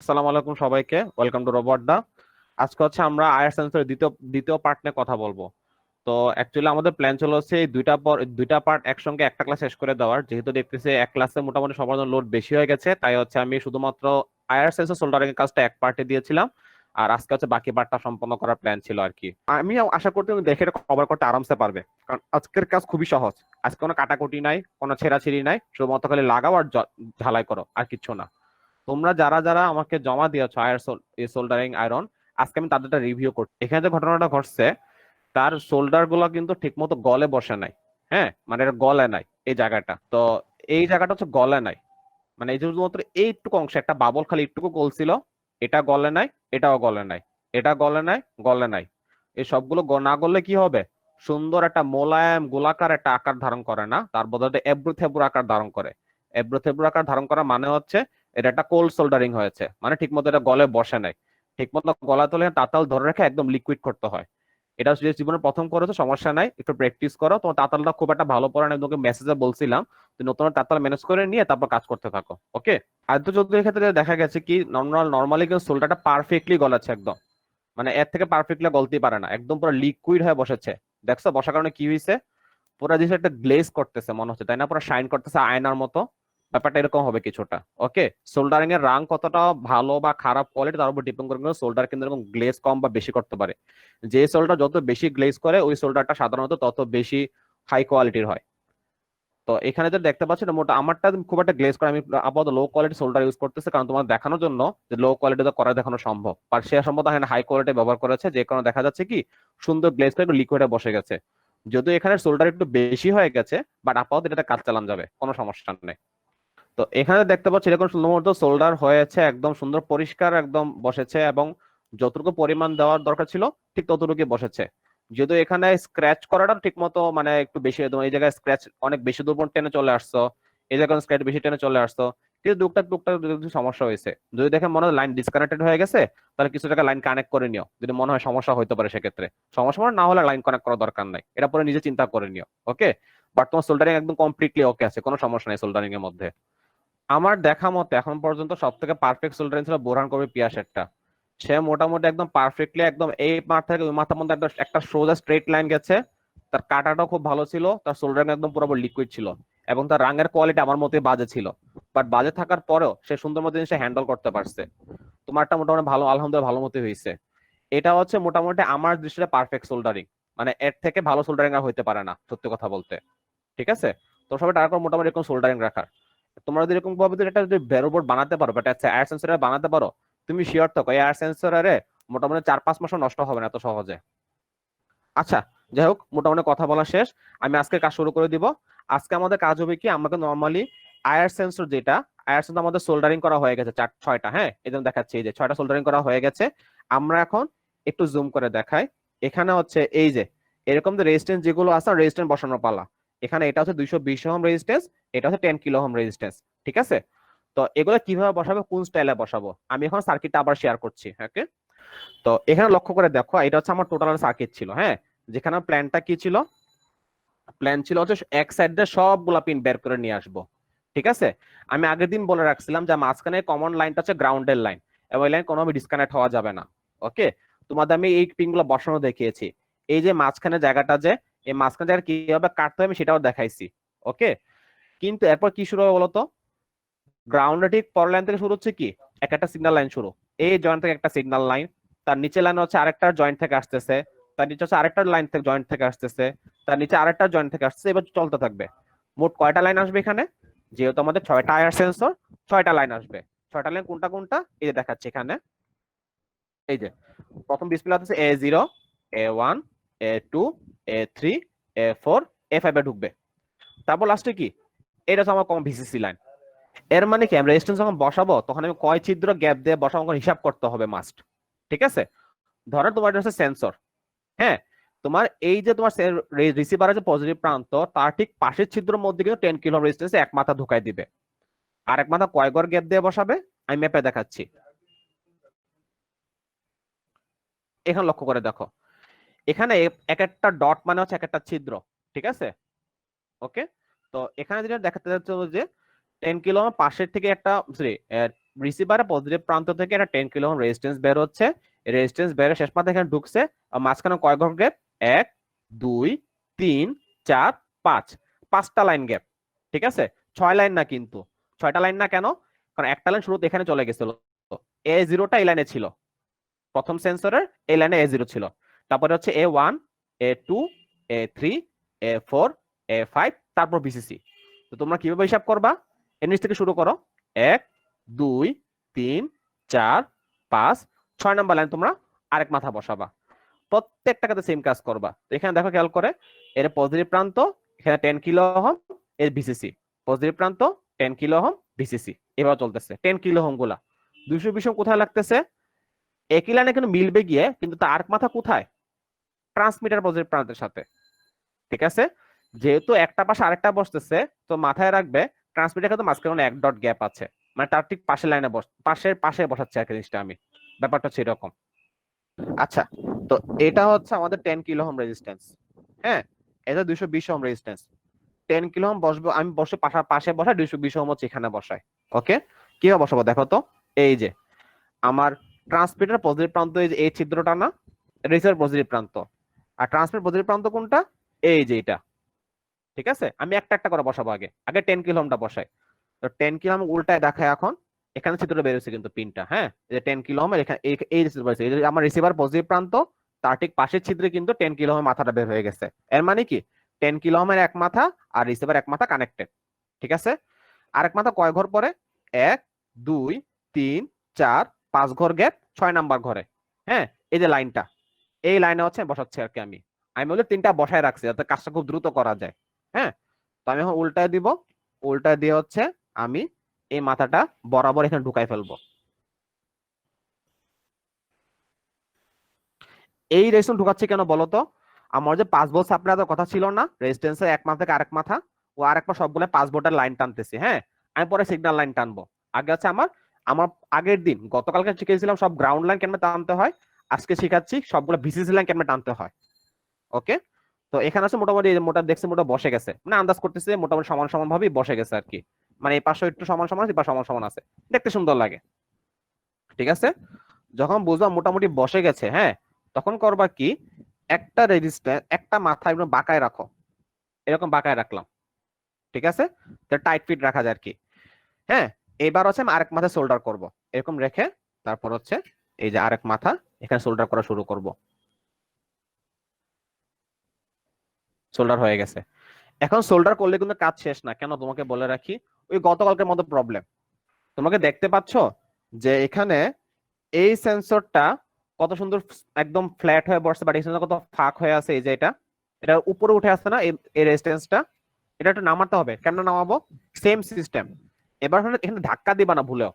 আসসালামু আলাইকুম সবাইকে, ওয়েলকাম টু রোবটদা। আজকে হচ্ছে আমরা আয়ার সেন্সরের দ্বিতীয় দ্বিতীয় পার্ট নিয়ে কথা বলবো। তো অ্যাকচুয়ালি আমাদের প্ল্যান ছিল হচ্ছে এই দুইটা পার্ট একসঙ্গে একটা ক্লাস শেষ করে দেওয়ার, যেহেতু দেখতেছি এক ক্লাসে মোটামুটি সবার জন্য লোড বেশি হয়ে গেছে, তাই হচ্ছে আমি শুধুমাত্র আয়ার সেন্সর সোল্ডারিং এর কাজটা এক পার্টে দিয়েছিলাম। আর আজকে হচ্ছে বাকি পার্টটা সম্পন্ন করার প্ল্যান ছিল আর কি। আমি আশা করতে তুমি দেখে কভার করতে আরামসে পারবে, কারণ আজকের কাজ খুবই সহজ। আজকে কোনো কাটাকুটি নাই, কোনো ছেঁড়াছিড়ি নাই, শুধুমাত্র খালি লাগাও আর ঝালাই করো, আর কিচ্ছু না। তোমরা যারা যারা আমাকে জমা দিয়েছো সোল্ডারিং আয়রন, আজকে আমি তাদেরটা রিভিউ করছি। এখানে যে ঘটনাটা ঘটছে, তার শোল্ডার গুলো কিন্তু ঠিক মতো গলে বসে নাই। হ্যাঁ, মানে এটা গলে নাই এই জায়গাটা। তো এই জায়গাটা হচ্ছে গলে নাই, মানে এই যে শুধুমাত্র এইটুকু অংশ একটা বাবল খালি একটুকু গলছিল, এটা গলে নাই, এটাও গলে নাই, এটা গলে নাই, গলে নাই। এই সবগুলো না গললে কি হবে? সুন্দর একটা মোলায়েম গোলাকার একটা আকার ধারণ করে না, তার বদলে এবড়ো থেবড়ো আকার ধারণ করে। এবড়ো থেবড়ো আকার ধারণ করা মানে হচ্ছে এটা একটা কোল্ড সোল্ডারিং হয়েছে, মানে ঠিক মতো এটা গলে বসে নাই। ঠিক মতো গলা তোলে তাতাল ধরে রেখে একদম লিকুইড করতে হয়। এটা যদি জীবনে প্রথম করেছো সমস্যা নাই, একটু প্র্যাকটিস করো। তোমার তাতালটা খুব একটা ভালো পড়ে না, তোমাকে মেসেজে বলছিলাম। তুই নতুন তাতাল ম্যানেজ করে নিয়ে তারপর কাজ করতে থাকো, ওকে? আদিত্য চৌধুরীর ক্ষেত্রে দেখা গেছে কি, নর্মালি কিন্তু সোলটাটা পারফেক্টলি গলাচ্ছে একদম, মানে এর থেকে পারফেক্টলি গলতেই পারে না, একদম পুরো লিকুইড হয়ে বসেছে। দেখছো বসার কারণে কি হয়েছে? পুরো জিনিস একটা গ্লেজ করতেছে মনে হচ্ছে, তাই না? পুরো শাইন করতেছে আয়নার মতো। ব্যাপারটা এরকম হবে কিছুটা, ওকে? সোল্ডারিং এর রাং কতটা ভালো বা খারাপ কোয়ালিটি তার উপর ডিপেন্ড করে, কিন্তু সোল্ডার কিন্তু এরকম গ্লেজ কম বা বেশি করতে পারে। যে সোল্ডার যত বেশি গ্লেজ করে, ওই সোল্ডারটা সাধারণত তত বেশি হাই কোয়ালিটির হয়। তো এখানে যে দেখতে পাচ্ছেন মোটা আমারটা খুব একটা গ্লেজ করে, আমি আপাতত লো কোয়ালিটি সোল্ডার ইউজ করতেছি, কারণ তোমার দেখানোর জন্য যে লো কোয়ালিটিতে করা দেখানো সম্ভব। আর সে সম্ভবত এখানে হাই কোয়ালিটি ব্যবহার করেছে, যে কারণে দেখা যাচ্ছে কি সুন্দর গ্লেজ করে একটু লিকুইডে বসে গেছে। যদিও এখানে সোল্ডার একটু বেশি হয়ে গেছে, বাট আপাতত এটাতে কাজ চালানো যাবে, কোনো সমস্যা নেই। তো এখানে দেখতে পাচ্ছি এরকম সুন্দর মতো সোল্ডার হয়েছে, একদম সুন্দর পরিষ্কার একদম বসেছে, এবং যতটুকু পরিমাণ দেওয়ার দরকার ছিল ঠিক ততটুকু বসেছে। যদিও এখানে স্ক্র্যাচ করাটা ঠিক মতো মানে একটু বেশি, এই জায়গায় স্ক্র্যাচ অনেক বেশি দূর পর্যন্ত টেনে চলে আসছো, এই জায়গায় স্ক্র্যাচ বেশি টেনে চলে আসছো। কিন্তু টুকটাক টুকটাক কিছু সমস্যা হয়েছে। যদি দেখে মনে হয় লাইন ডিসকানেক্টেড হয়ে গেছে, তাহলে কিছু জায়গায় লাইন কানেক্ট করে নিও, যদি মনে হয় সমস্যা হতে পারে সেক্ষেত্রে। সমস্যা না হলে লাইন কানেক্ট করার দরকার নাই, এটা পরে নিজে চিন্তা করে নিও, ওকে? বাট তোমার সোল্ডারিং একদম কমপ্লিটলি ওকে আছে, কোনো সমস্যা নেই সোল্ডারিং এর মধ্যে। আমার দেখা মতে এখন পর্যন্ত সব থেকে পারফেক্ট সোল্ডারিং ছিল বোরহান কবির পিয়াসেরটা। সে মোটামুটি একদম পারফেক্টলি একদম এই মাথা থেকে ওই মাথার মধ্যে একটা সোজা স্ট্রেট লাইন গেছে। তার কাটাটাও খুব ভালো ছিল, তার সোল্ডারিং একদম পুরোপুরি লিকুইড ছিল, এবং তার রাঙের কোয়ালিটি আমার মতে বাজে ছিল। বাট বাজে থাকার পরেও সে সুন্দর মতো জিনিসটা হ্যান্ডেল করতে পারছে। তোমারটা মোটামুটি ভালো, আলহামদুলিল্লাহ ভালো মতো হয়েছে। এটা হচ্ছে মোটামুটি আমার দৃষ্টিতে পারফেক্ট সোল্ডারিং, মানে এর থেকে ভালো সোল্ডারিং আর হইতে পারে না সত্যি কথা বলতে। ঠিক আছে? তো সবাই ট্রাই করো মোটামুটি এরকম সোল্ডারিং রাখার। তোমরা যদি এরকম ভাবে একটা যদি রোবট বানাতে পারো, বাট আচ্ছা এয়ার সেন্সর বানাতে পারো, তুমি শিওর থাকো এয়ার সেন্সরে মোটামুটি 4-5 মাসও নষ্ট হবে না এত সহজে। আচ্ছা, যাই হোক, মোটামুটি কথা বলা শেষ। আমি আজকে কাজ শুরু করে দিব। আজকে আমাদের কাজ হবে কি, আমাকে নর্মালি আয়ার সেন্সর যেটা, আয়ার সেন্সর আমাদের সোল্ডারিং করা হয়ে গেছে 6টা। হ্যাঁ, এই জন্য দেখাচ্ছি, এই যে 6টা সোল্ডারিং করা হয়ে গেছে। আমরা এখন একটু জুম করে দেখাই। এখানে হচ্ছে এই যে এরকম যে রেজিস্ট্যান্স যেগুলো আছে, রেজিস্ট্যান্স বসানোর পালা। এখানে এটা হচ্ছে 220 ওহম রেজিস্ট্যান্স, এটা হচ্ছে 10 কিলো ওহম রেজিস্ট্যান্স। ঠিক আছে? তো এগুলো কিভাবে বসাবো, কোন স্টাইলে বসাবো, আমি এখন সার্কিটটা আবার শেয়ার করছি। ওকে? তো এখানে লক্ষ্য করে দেখো, এটা হচ্ছে আমার টোটাল সার্কিট ছিল। হ্যাঁ, যেখানে প্ল্যানটা কি ছিল, প্ল্যান ছিল হচ্ছে এক সাইড দিয়ে সবগুলা পিন বের করে নিয়ে আসবো। ঠিক আছে? আমি আগের দিন বলে রাখছিলাম যে মাঝখানে কমন লাইনটা হচ্ছে গ্রাউন্ডের লাইন, এবং এই লাইন কোনোভাবে ডিসকানেক্ট হওয়া যাবে না। ওকে? তোমাদের আমি এই পিনগুলো বসানো দেখিয়েছি। এই যে মাঝখানে জায়গাটা, যে এই মাঝখানে জায়গা কিভাবে কাটতে হবে সেটাও দেখাইছি। ওকে? কিন্তু এরপর কি শুরু হবে বলতো? গ্রাউন্ডে ঠিক পরের লাইন থেকে শুরু হচ্ছে কি, একটা সিগন্যাল লাইন শুরু, এই জয়েন্ট থেকে একটা সিগন্যাল লাইন, তার নিচে লাইন হচ্ছে আরেকটা জয়েন্ট থেকে আসতেছে, তার নিচে হচ্ছে আরেকটা লাইন থেকে জয়েন্ট থেকে আসতেছে, তার নিচে আরেকটা জয়েন্ট থেকে আসতেছে, এবার চলতে থাকবে। মোট কয়টা লাইন আসবে এখানে? যেহেতু আমাদের 6টা আয়ার সেন্সর, 6টা লাইন আসবে। 6টা লাইন কোনটা কোনটা এই যে দেখাচ্ছে এখানে। এই যে প্রথম ডিসপ্লে আছে A0, A1, A2, A3, A4, A5 এ ঢুকবে। তারপর লাস্টে কি, এটা হচ্ছে আমার কম ভিসিসি লাইন। এর মানে কি, আমি রেজিস্ট্যান্স যখন বসাবো তখন আমি কয় ছিদ্র গ্যাপ দিয়ে বসাবো হিসাব করতে হবে মাস্ট। ঠিক আছে? ধরো তোমার এটা হচ্ছে সেন্সর। হ্যাঁ, তোমার এই যে তোমার রিসিভারের যে পজিটিভ প্রান্ত, তার ঠিক পাশের ছিদ্রের মধ্যে কিন্তু 10 কিলো রেজিস্ট্যান্স এক মাথা ঢুকাই দিবে। আর এক মাথা কয় ঘর গ্যাপ দিয়ে বসাবে আমি ম্যাপে দেখাচ্ছি। এখানে লক্ষ্য করে দেখো, এখানে এক একটা ডট মানে হচ্ছে এক একটা ছিদ্র। ঠিক আছে? ওকে? তো এখানে যেটা দেখাতে যাচ্ছে যে 10 কিলো পাশের থেকে একটা, সরি, রিসিভারের পজিটিভ প্রান্ত থেকে একটা 10 কিলো ওহম রেজিস্ট্যান্স বের হচ্ছে, রেজিস্ট্যান্স বের শেষ প্রান্তে এখানে ঢুকছে, আর মাঝখানে কয় ঘর গ্যাপ? 1 2 3 4 5, 5টা লাইন গ্যাপ। ঠিক আছে, 6 লাইন না, কিন্তু 6টা লাইন না কেন? কারণ একটা লাইন শুরুতে এখানে চলে গেছিল, A0টা এই লাইনে ছিল, প্রথম সেন্সরের এই লাইনে A0 ছিল, তারপরে হচ্ছে A1 A2 A3 A4 A5, তারপর BCC। তো তোমরা কিভাবে হিসাব করবা? এর নিচ থেকে শুরু করো, 1 2 3 4 5 6 নাম্বার লাইন তোমরা আরেক মাথা বসাবা, প্রত্যেকটাতে সেম কাজ করবা। তো এখানে দেখো, খেয়াল করে, এর পজিটিভ প্রান্ত এখানে 10 কিলো ওহম, এর BCC পজিটিভ প্রান্ত 10 কিলো ওহম BCC, এভাবে চলতেছে 10 কিলো ওহম গুলা। 220 ওহম কোথায় লাগতেছে? একই লাইনে কিন্তু মিলবে গিয়ে, কিন্তু তার আরেক মাথা কোথায়? ট্রান্সমিটার পজিটিভ প্রান্তের সাথে। ঠিক আছে, যেহেতু একটা পাশে আরেকটা বসতেছে, তো মাথায় রাখবে ট্রান্সমিটার কিন্তু মাঝখানে এক ডট গ্যাপ আছে, মানে তার ঠিক পাশের লাইনে পাশের পাশে বসাচ্ছে আর কি জিনিসটা আমি, ব্যাপারটা হচ্ছে এরকম। আচ্ছা, তো এটা হচ্ছে আমাদের 10 কিলো ওহম রেজিস্ট্যান্স। হ্যাঁ, এটা 220 ওহম রেজিস্ট্যান্স। 10 কিলো ওহম বসবো আমি, বসে পাশে বসাই, 220 ওহম হচ্ছে এখানে বসাই। ওকে, কিভাবে বসাবো দেখো তো। এই যে আমার ট্রান্সমিটার পজিটিভ প্রান্ত এই ছিদ্রটা না, রিসিভার পজিটিভ প্রান্ত, আর ট্রান্সমিটার পজিটিভ প্রান্ত কোনটা? এই যে এটা। ঠিক আছে, আমি একটা একটা করে বসাবো, আগে আগে 10 কিলো ওহমটা বসাই। তো 10 কিলো ওহম উল্টায় দেখায় এখন, এখানে চিত্রটা বের হচ্ছে কিন্তু পিনটা, হ্যাঁ, এই যে 10 কিলো ওহম এখানে এই আমার রিসিভার পজিটিভ প্রান্ত, তার ঠিক পাশের ছিদ্রে কিন্তু 10 কিলো ওহম মাথাটা বের হয়ে গেছে। এর মানে কি, 10 কিলো ওহমের এক মাথা আর রিসিভার এক মাথা কানেক্টেড। ঠিক আছে, আরেক মাথা কয় ঘর পরে? 1 2 3 4 5 ঘর গ্যাপ 6 নাম্বার ঘরে। হ্যাঁ, এই যে লাইনটা, এই লাইনে হচ্ছে বসাচ্ছি আর কি আমি। আমি বলে 3টা বসায় রাখছি যাতে কাজটা খুব দ্রুত করা যায়। হ্যাঁ, তো আমি এখন উল্টায় দিব, উল্টায় দিয়ে হচ্ছে আমি এই মাথাটা বরাবর এখানে ঢুকাই ফেলবো। এই রেজিস্ট্যান্স ঢুকাচ্ছি কেন বলতো? আমার যে 5 ভোল্ট সাপ্লাই দেওয়ার কথা ছিল না, রেজিস্ট্যান্সের এক মাথা থেকে আরেক মাথা, ও আরেক পা সবগুলো 5 ভোল্টের লাইন টানতেছি। হ্যাঁ, আমি পরে সিগন্যাল লাইন টানবো। আগে আছে আমার আমার আগের দিন গতকালকে শিখেছিলাম সব গ্রাউন্ড লাইন কেমনে টানতে হয়, আজকে শিখাচ্ছি সবগুলো ভিসিসি লাইন কেমনে টানতে হয়। ওকে, তো এখানে আছে মোটামুটি মোটা দেখছি, মোটা বসে গেছে, মানে আন্দাজ করতেছে মোটামুটি সমান সমান ভাবে বসে গেছে আর কি, মানে এই পাশে একটু সমান সমান আছে, বা সমান সমান আছে, দেখতে সুন্দর লাগে। ঠিক আছে, যখন বুঝবা মোটামুটি বসে গেছে, হ্যাঁ, তখন করবা কি, একটা রেজিস্ট্যান্স একটা মাথা একদম বাঁকায় রাখো, এরকম বাঁকায় রাখলাম। ঠিক আছে, টাইট ফিট রাখা যায় আর কি। হ্যাঁ, এবার হচ্ছে আমি আরেক মাথা সোল্ডার করব, এরকম রেখে তারপর হচ্ছে এই যে আরেক মাথা এখানে সোল্ডার করা শুরু করব। সোল্ডার হয়ে গেছে। এখন সোল্ডার করলে কিন্তু কাজ শেষ না, কেন তোমাকে বলে রাখি, ওই গতকালকের মতো প্রবলেম। তোমাকে দেখতে পাচ্ছ যে এখানে এই সেন্সরটা কত সুন্দর একদম ফ্ল্যাট হয়ে বসছে, বাট এই সেন্সর কত ফাঁক হয়ে আছে, এই যে এটা এটা উপরে উঠে আসছে না এই রেজিস্ট্যান্সটা, এটা একটু নামাতে হবে। কেন নামাবো? Same system. এবার এখানে ধাক্কা দিবা না ভুলেও।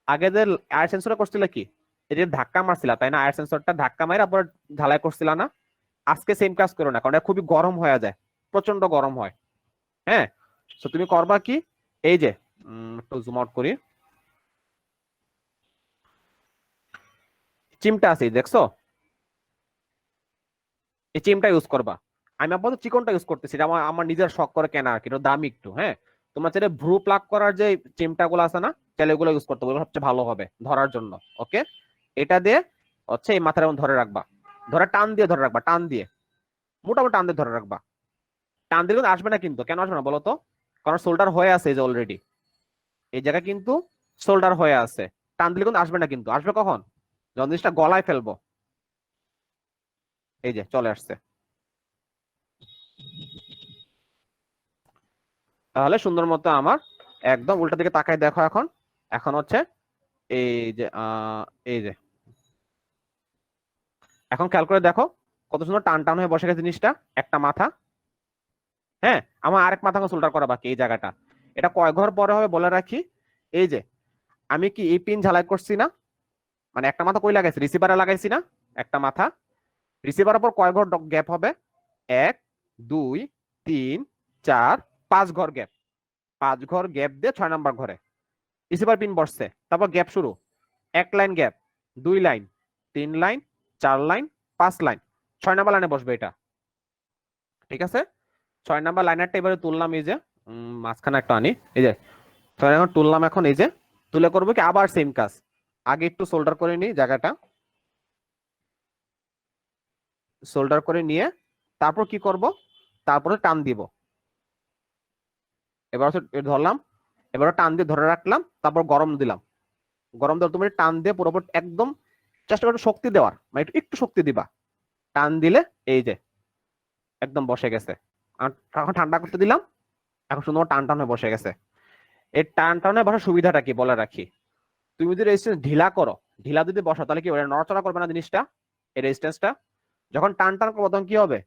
আগে যে আয়ার সেন্সরটা করছিল কি, এই যে ধাক্কা মারছিল তাই না, আয়ার সেন্সরটা ধাক্কা মারা পর ঢালাই করছিল না, আজকে সেম কাজ করো না, কারণ এটা খুবই গরম হয়ে যায়, প্রচন্ড গরম হয়। হ্যাঁ, তো তুমি করবা কি, এই যে একটু জুম আউট করি, চিমটা আছে দেখছো, এই চিমটা ইউজ করবা। আমি আপাতত চিকনটা ইউজ করতেছি, এটা আমার আমার নিজের শখ করে কেনা আর কি, এটা দামি একটু। হ্যাঁ, তোমার চাইলে ভ্রু প্লাগ করার যে চিমটা গুলো আছে না, চাইলে ওগুলো ইউজ করতে পারবে, সবচেয়ে ভালো হবে ধরার জন্য। ওকে, এটা দিয়ে হচ্ছে এই মাথার এমন ধরে রাখবা, ধরে টান দিয়ে ধরে রাখবা, টান দিয়ে মোটামুটি টান দিয়ে ধরে রাখবা। টান দিলে কিন্তু আসবে না, কিন্তু কেন আসবে না বলো তো? কারণ সোল্ডার হয়ে আছে এই যে অলরেডি, এই জায়গা কিন্তু সোল্ডার হয়ে আছে, টান দিলে কিন্তু আসবে না, কিন্তু আসবে কখন? যখন জিনিসটা গলায় ফেলবো। এই যে চলে আসছে। তাহলে সুন্দর মতো আমার একদম উল্টা দিকে তাকায় দেখো এখন, এখন হচ্ছে এই যে এই যে এখন খেয়াল করে দেখো কত সুন্দর টান টান হয়ে বসে গেছে জিনিসটা, একটা মাথা। হ্যাঁ, আমার আরেক মাথা সোল্ডার করা বাকি এই জায়গাটা। এটা কয় ঘর পরে হবে বলে রাখি, এই যে আমি কি এই পিন ঝালাই করছি না, মানে একটা মাথা কই লাগাইছি, রিসিভারে লাগাইছি না একটা মাথা, রিসিভারের পর কয় ঘর গ্যাপ হবে? 1 2 3 4 5 ঘর গ্যাপ, 5 ঘর গ্যাপ দিয়ে 6 নাম্বার ঘরে রিসিভার পিন বসছে, তারপর গ্যাপ শুরু, 1 line gap, 2 line, 3 line, 4 line, 5 line, 6 number লাইনে বসবে এটা। ঠিক আছে, 6 নাম্বার লাইনারটা এবারে তুললাম, এই যে মাঝখানে একটা আনি, এই যে এখন তুললাম, এখন এই যে তুলে করবো কি আবার সেম কাজ, আগে একটু সোল্ডার করে নিই জায়গাটা, সোল্ডার করে নিয়ে তারপর কি করব, তারপরে টান দিব। এবার হচ্ছে ধরলাম, এবার টান দিয়ে ধরে রাখলাম, তারপর গরম দিলাম। গরম দেওয়ার তুমি টান দিয়ে পুরোপুরি একদম চেষ্টা করো শক্তি দেওয়ার, মানে একটু একটু শক্তি দিবা। টান দিলে এই যে একদম বসে গেছে। আর এখন ঠান্ডা করতে দিলাম, এখন সুন্দর টান টান হয়ে বসে গেছে। এই টান টানে বসার সুবিধাটা কি বলে রাখি, তুমি যদি রেজিস্ট্যান্স ঢিলা করো, ঢিলা যদি বসো তাহলে কি ওটা নড়াচড়া করবে না জিনিসটা, এই রেজিস্ট্যান্সটা। যখন টান টান করবো তখন কি হবে,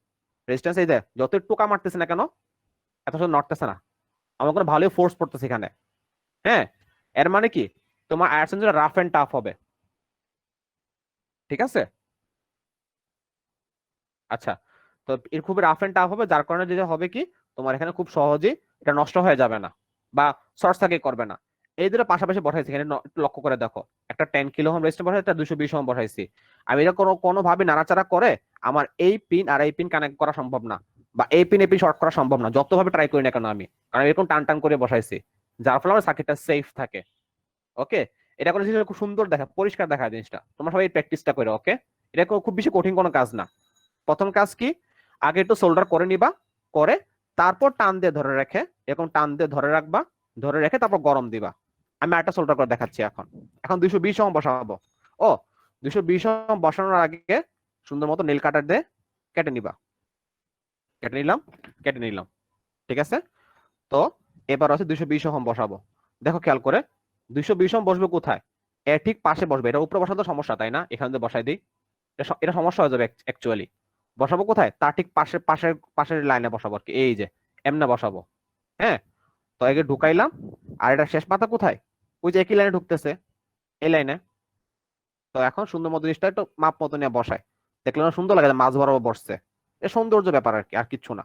রেজিস্ট্যান্স এই যে যত টোকা মারতেছে না কেন এত সময় নড়তেছে না, আমার কোনো ভালোই ফোর্স পড়তেছে এখানে। হ্যাঁ, এর মানে কি তোমার আয়ার সেন্সর রাফ এন্ড টাফ হবে। ঠিক আছে, আচ্ছা। তো এর খুবই রাফ এন্ড টাফ হবে, যার কারণে যেটা হবে কি তোমার এখানে খুব সহজেই এটা নষ্ট হয়ে যাবে না বা শর্ট সার্কিট করবে না। এই দুটো পাশাপাশি বসাইছি এখানে, একটু লক্ষ্য করে দেখো, একটা 10 কিলো ওহম রেজিস্ট্যান্স বসাইছি, একটা 220 ওহম বসাইছি। আমি এটা কোনোভাবে নাড়াচাড়া করে আমার এই পিন আর এই পিন কানেক্ট করা সম্ভব না, বা এই পিন এই পিন শর্ট করা সম্ভব না, যতভাবে ট্রাই করি না কেন আমি, কারণ এরকম টান টান করে বসাইছি, যার ফলে আমার সার্কিটটা সেফ থাকে। ওকে, এটা কোনো জিনিস খুব সুন্দর দেখা, পরিষ্কার দেখা জিনিসটা, তোমরা সবাই প্র্যাকটিসটা করো। ওকে, এটা খুব বেশি কঠিন কোনো কাজ না। প্রথম কাজ কি, আগে একটু সোল্ডার করে নিবা, করে তারপর টান দিয়ে ধরে রেখে, এরকম টান দিয়ে ধরে রাখবা, ধরে রেখে তারপর গরম দিবা। আমি একটা সোল্ডার করে দেখাচ্ছি। এখন এখন 220 ওহম বসাবো। ও, 220 ওহম বসানোর আগে সুন্দর মতো নীল কাটার দিয়ে কেটে নিবা, কেটে নিলাম, কেটে নিলাম। ঠিক আছে, তো এবার হচ্ছে 220 ওহম বসাবো। দেখো খেয়াল করে, 220 ওহম বসবে কোথায়, এর ঠিক পাশে বসবে। এটা উপরে বসাতে সমস্যা তাই না, এখানে দিয়ে বসাই দিই, এটা সমস্যা হয়ে যাবে অ্যাকচুয়ালি। বসাবো কোথায়, তার ঠিক পাশের পাশের পাশের লাইনে বসাবো আর কি, এই যে এমনে বসাবো। হ্যাঁ, তো আগে ঢুকাইলাম, আর এটা শেষ মাথা কোথায়, ওই যে একই লাইনে ঢুকতেছে, এই লাইনে। তো এখন সুন্দর মতো জিনিসটা একটু মাপ মতো নিয়ে বসায়, দেখলে না সুন্দর লাগে, মাছ বরাবর বসছে। এ সৌন্দর্য ব্যাপার আর কি, আর কিচ্ছু না।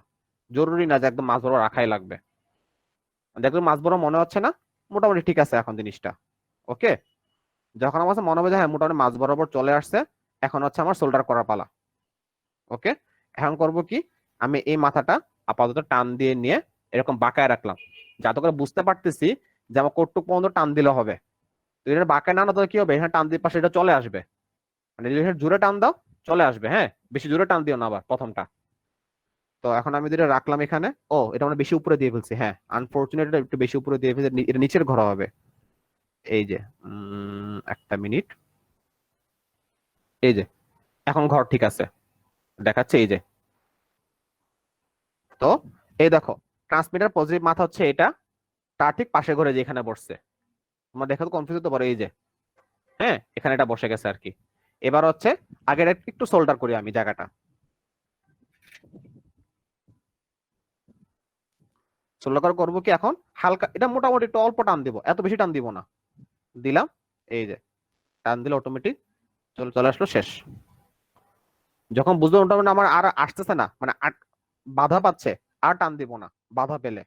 জরুরি না যে একদম মাছ বরাবর রাখাই লাগবে। দেখলে মাছ বরাবর মনে হচ্ছে না, মোটামুটি ঠিক আছে এখন জিনিসটা। ওকে, যখন আমার কাছে মনে হবে যে হ্যাঁ মোটামুটি মাছ বরাবর চলে আসছে, এখন হচ্ছে আমার সোল্ডার করার পালা। ওকে, এখন করব কি, আমি এই মাথাটা আপাতত টান দিয়ে নিয়ে এরকম বাঁকায় রাখলাম, যাতে করে বুঝতে পারতেছি যে আমার কতটুকু পর্যন্ত টান দিলে হবে। তো এটা বাঁকায় না না তো কি হবে, এখানে টান দিয়ে পাশে এটা চলে আসবে, মানে যদি এখানে জোরে টান দাও চলে আসবে। হ্যাঁ, বেশি জোরে টান দিও না আবার প্রথমটা। তো এখন আমি যেটা রাখলাম এখানে, ও এটা আমরা বেশি উপরে দিয়ে ফেলছি, হ্যাঁ আনফরচুনেট, একটু বেশি উপরে দিয়ে ফেলছি, এটা নিচের ঘর হবে। এই যে একটা মিনিট, এই যে এখন ঘর ঠিক আছে দেখাচ্ছে, এই যে। তো এই দেখো, ট্রান্সমিটার পজিটিভ মাথা হচ্ছে এটা, তার ঠিক পাশে ঘরে যেখানে বসছে, তোমার দেখে তো কনফিউজ হতে পারো, এই যে হ্যাঁ এখানে এটা বসে গেছে আর কি। এবার হচ্ছে আগে একটু সোল্ডার করি আমি জায়গাটা, সোল্ডার করে করবো কি এখন হালকা, এটা মোটামুটি একটু অল্প টান দিব, এত বেশি টান দিব না। দিলাম, এই যে টান দিলে অটোমেটিক চলে চলে আসলো, শেষ। যখন বুঝবো মোটামুটি আমার আর আসতেছে না, মানে বাধা পাচ্ছে, আর টান দিব না বাধা পেলে,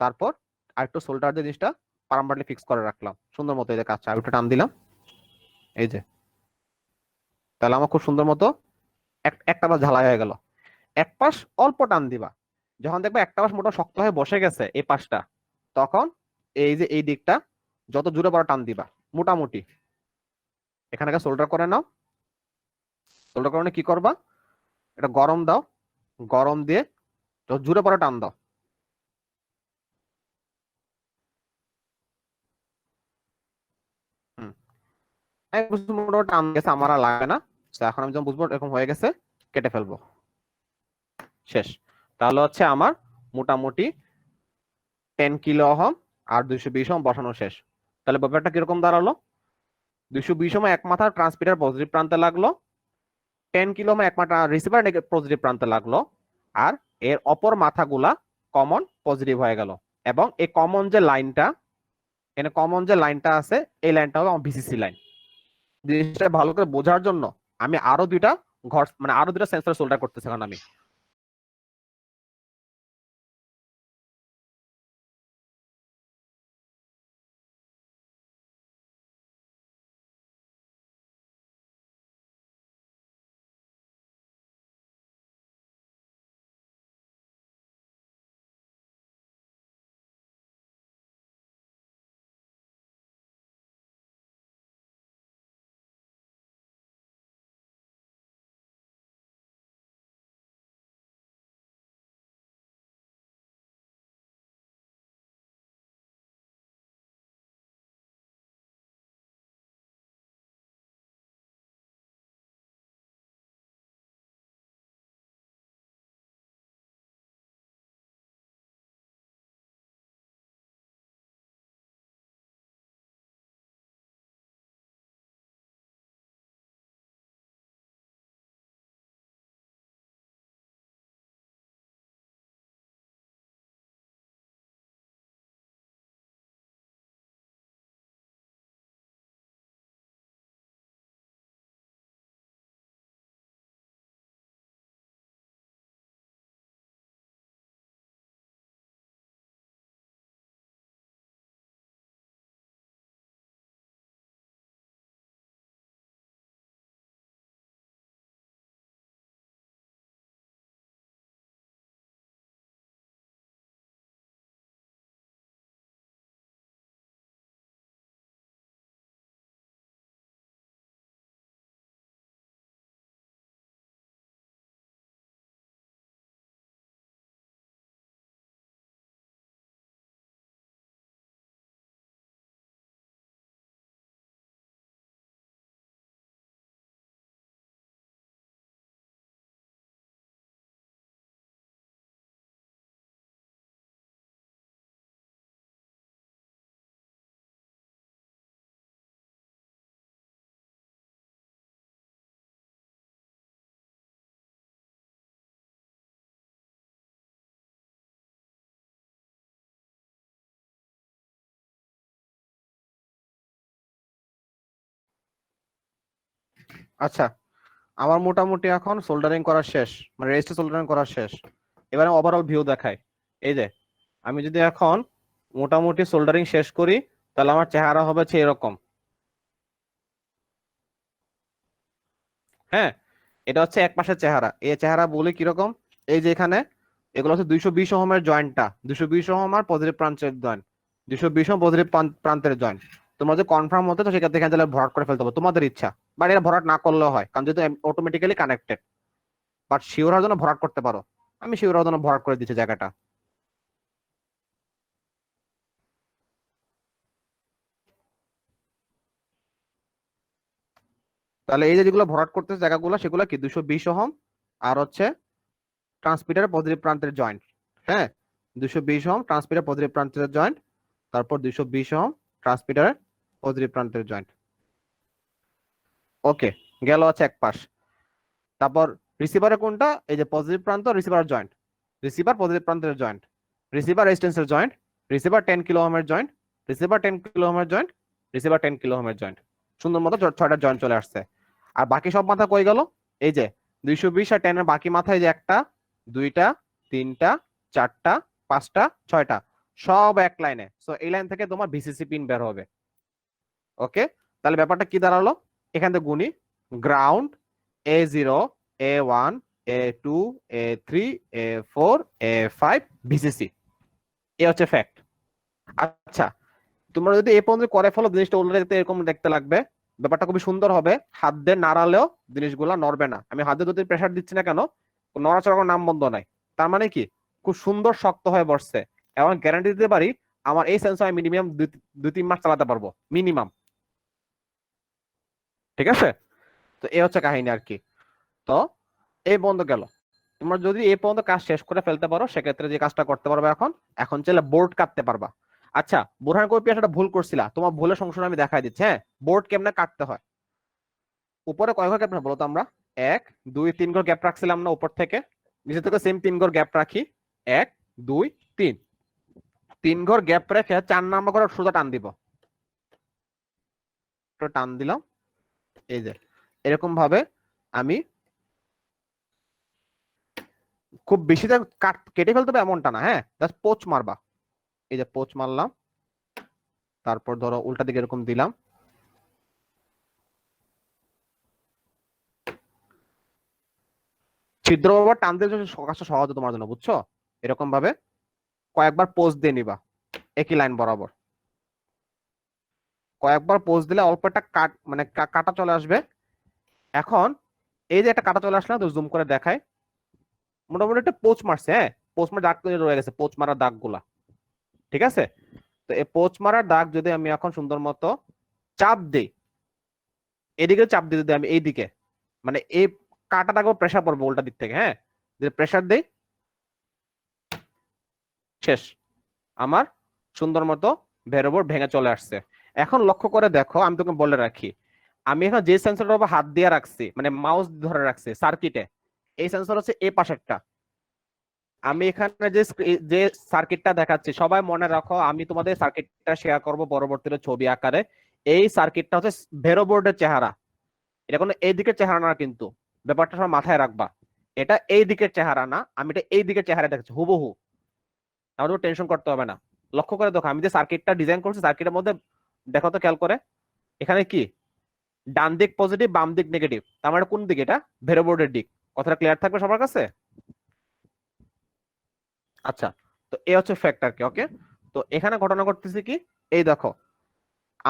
তারপর আর একটু সোল্ডার দিয়ে জিনিসটা পারমানেন্টলি ফিক্স করে রাখলাম সুন্দর মতো। এই যে কাজটা আর একটু টান দিলাম, এই যে, তাহলে আমার খুব সুন্দর মতো একটা পাশ ঝালাই হয়ে গেল। এক পাশ অল্প টান দিবা, যখন দেখবে একটা পাশ মোটা শক্ত হয়ে বসে গেছে এই পাশটা, তখন এই যে এই দিকটা যত জোরে বড় টান দিবা মোটামুটি। এখানে সোল্ডার করে নাও, সোল্ডার করে কি করবা, এটা গরম দাও, গরম দিয়ে যত জোরে পড়া টান দাও। হুম, আমি বুঝতে মোটামুটি টান গেছে, আমার আর লাগবে না। তো এখন আমি যখন বুঝবো এরকম হয়ে গেছে, কেটে ফেলবো, শেষ। তাহলে হচ্ছে আমার মোটামুটি 10 কিলো ওহম আর 220 ওহম বসানো শেষ। তাহলে ব্যাপারটা কিরকম দাঁড়ালো, 220 ওহম এক মাথা ট্রান্সমিটার পজিটিভ প্রান্তে লাগলো, 10 কিলো ওহম এক মাথা রিসিভার পজিটিভ প্রান্তে লাগলো, আর এর অপর মাথাগুলা কমন পজিটিভ হয়ে গেল। এবং এই কমন যে লাইনটা, এখানে কমন যে লাইনটা আছে, এই লাইনটা হবে আমার ভিসিসি লাইন। জিনিসটা ভালো করে বোঝার জন্য আমি আরো দুইটা ঘর, মানে আরো দুইটা সেন্সর সোল্ডার করতেছি এখন আমি। আচ্ছা, আমার মোটামুটি এখন সোল্ডারিং করা শেষ, মানে রেজিস্টার সোল্ডারিং করা শেষ। এবারে ওভারঅল ভিউ দেখাই। এই যে আমি যদি এখন মোটামুটি সোল্ডারিং শেষ করি, তাহলে আমার চেহারা হবে হচ্ছে এরকম। হ্যাঁ, এটা হচ্ছে এক পাশের চেহারা। এই চেহারা বলি কিরকম, এই যে এখানে এগুলো হচ্ছে 220 ওহমের জয়েন্টটা, 220 ওহম আর পজিটিভ প্রান্তের জয়েন্ট, 220 ওহম পজিটিভ প্রান্তের জয়েন্ট। তোমরা যদি কনফার্ম হতে তো সেখান থেকে তাহলে ভরাট করে ফেলতে হবে, তোমাদের ইচ্ছা। বাট এটা ভরাট না করলেও হয়, কারণ যেহেতু অটোমেটিক্যালি কানেক্টেড। বাট শিওর হওয়ার জন্য ভরাট করতে পারো। আমি শিওর হওয়ার জন্য ভরাট করে দিচ্ছি জায়গাটা। তাহলে এই যে যেগুলো ভরাট করতেছে জায়গাগুলো, সেগুলো কি 220 ওহম আর হচ্ছে ট্রান্সমিটার পজিটিভ প্রান্তের জয়েন্ট। হ্যাঁ, 220 ওহম ট্রান্সমিটার পজিটিভ প্রান্তের জয়েন্ট, তারপর 220 ওহম ট্রান্সমিটারের পজিটিভ প্রান্তের জয়েন্ট। ওকে, গেল আছে এক পাশ। তারপর রিসিভারের কোনটা, এই যে পজিটিভ প্রান্ত রিসিভার জয়েন্ট, রিসিভার পজিটিভ প্রান্তের জয়েন্ট, রিসিভার রেজিস্ট্যান্সের জয়েন্ট, রিসিভার 10 কিলো ওহমের জয়েন্ট, রিসিভার 10 কিলো ওহমের জয়েন্ট, রিসিভার 10 কিলো ওহমের জয়েন্ট। সুন্দর মতো 6টা জয়েন্ট চলে আসছে। আর বাকি সব মাথা কই গেল, এই যে 220 আর 10 এর বাকি মাথায় যে একটা, দুইটা, তিনটা, চারটা, পাঁচটা, ছয়টা, সব এক লাইনে। সো এই লাইন থেকে তোমার ভিসিসি পিন বের হবে। ওকে, তাহলে ব্যাপারটা কি দাঁড়ালো, এখান থেকে গুনি, ground A0, A1, A2, A3, A4, A5, VCC. এ হচ্ছে ফ্যাক্ট। আচ্ছা, তোমরা যদি এই পর্যন্ত করে ফেলো, জিনিসটা উল্টো দেখতে এরকম দেখতে লাগবে। ব্যাপারটা খুবই সুন্দর হবে, হাত দিয়ে নাড়ালেও জিনিসগুলা নড়বে না। আমি হাতে যদি প্রেসার দিচ্ছি না কেন, নড়াচড়া কোনো নাম বন্ধ নাই। তার মানে কি, খুব সুন্দর শক্ত হয়ে বসছে। এবং গ্যারান্টি দিতে পারি, আমার এই সেন্সর আমি মিনিমাম 2-3 মাস চালাতে পারবো মিনিমাম। ঠিক আছে, তো এই হচ্ছে কাহিনী আর কি। তো এই পর্যন্ত গেল। তোমরা যদি এই পর্যন্ত কাজ শেষ করে ফেলতে পারো, সেক্ষেত্রে যে কাজটা করতে পারবে, এখন এখন চাইলে বোর্ড কাটতে পারবা। আচ্ছা, বোরহান কই পিয়াসাটা ভুল করছিলা, তোমার ভুলের সংশোধন আমি দেখাই দিচ্ছি। হ্যাঁ, বোর্ড কেমনে কাটতে হয়। উপরে কয় ঘর গ্যাপ বলো তো আমরা, 1 2 3 ঘর গ্যাপ রাখছিলাম না উপর থেকে, নিচে থেকে সেম 3 ঘর গ্যাপ রাখি। 1 2 3, 3 ঘর গ্যাপ রেখে 4 নাম্বার করে সোজা টান দিব। টান দিলাম, এই যে এরকম ভাবে আমি, খুব বেশি কেটে ফেলতে হবে এমনটা না, হ্যাঁ, জাস্ট পোচ মারবা। এই যে পোচ মারলাম, তারপর ধরো উল্টা দিকে এরকম দিলাম। ছিদ্র বাবা টান দিয়ে কাজটা সহজ তোমার জন্য, বুঝছো। এরকম ভাবে কয়েকবার পোজ দিয়ে নিবা একই লাইন বরাবর। কয়েকবার পোজ দিলে অল্প একটা কাট, মানে কাটা চলে আসবে। এখন এই যে একটা কাটা চলে আসলো, তো জুম করে দেখায়, মোটামুটি একটা পোচ মারছে। হ্যাঁ, পোচ মারা দাগ রয়ে গেছে, পোচ মারার দাগ গুলা। ঠিক আছে, তো এই পোচ মারার দাগ যদি আমি এখন সুন্দর মতো চাপ দিই, এদিকে চাপ দিতে দিই আমি এইদিকে, মানে এই কাটাটাকেও প্রেসার পড়বে উল্টা দিক থেকে। হ্যাঁ, যদি প্রেসার দেই, শেষ, আমার সুন্দর মতো ভেরোবোর্ড ভেঙে চলে আসছে। এখন লক্ষ্য করে দেখো, আমি তোকে বলে রাখি, আমি এখন যে সেন্সরটার উপর হাত দিয়ে রাখছি, মানে মাউস ধরে রাখছি সার্কিটে, এই সেন্সর হচ্ছে এই পাশেরটা। আমি এখানে যে যে সার্কিটটা দেখাচ্ছি, সবাই মনে রাখো, আমি তোমাদের সার্কিটটা শেয়ার করব পরবর্তীতে ছবি আকারে। এই সার্কিটটা হচ্ছে ভেরোবোর্ডের চেহারা, এটা কোনো এই দিকের চেহারা না, কিন্তু ব্যাপারটা সবাই মাথায় রাখবা। এটা এই দিকের চেহারা না, আমি এটা এই দিকের চেহারা দেখাচ্ছি হুবহু। আমাদের টেনশন করতে হবে না। লক্ষ্য করে দেখো, আমি যে সার্কিটটা ডিজাইন করছি, সার্কিটের মধ্যে দেখো তো খেয়াল করে, এখানে কি ডান দিক পজিটিভ, বাম দিক নেগেটিভ, তার মানে কোন দিক, এটা ভেরোবোর্ডের দিক। কথাটা ক্লিয়ার থাকবে সবার কাছে। আচ্ছা, তো এই হচ্ছে ফ্যাক্টর কি। ওকে, তো এখানে ঘটনা ঘটতেছে কি, এই দেখো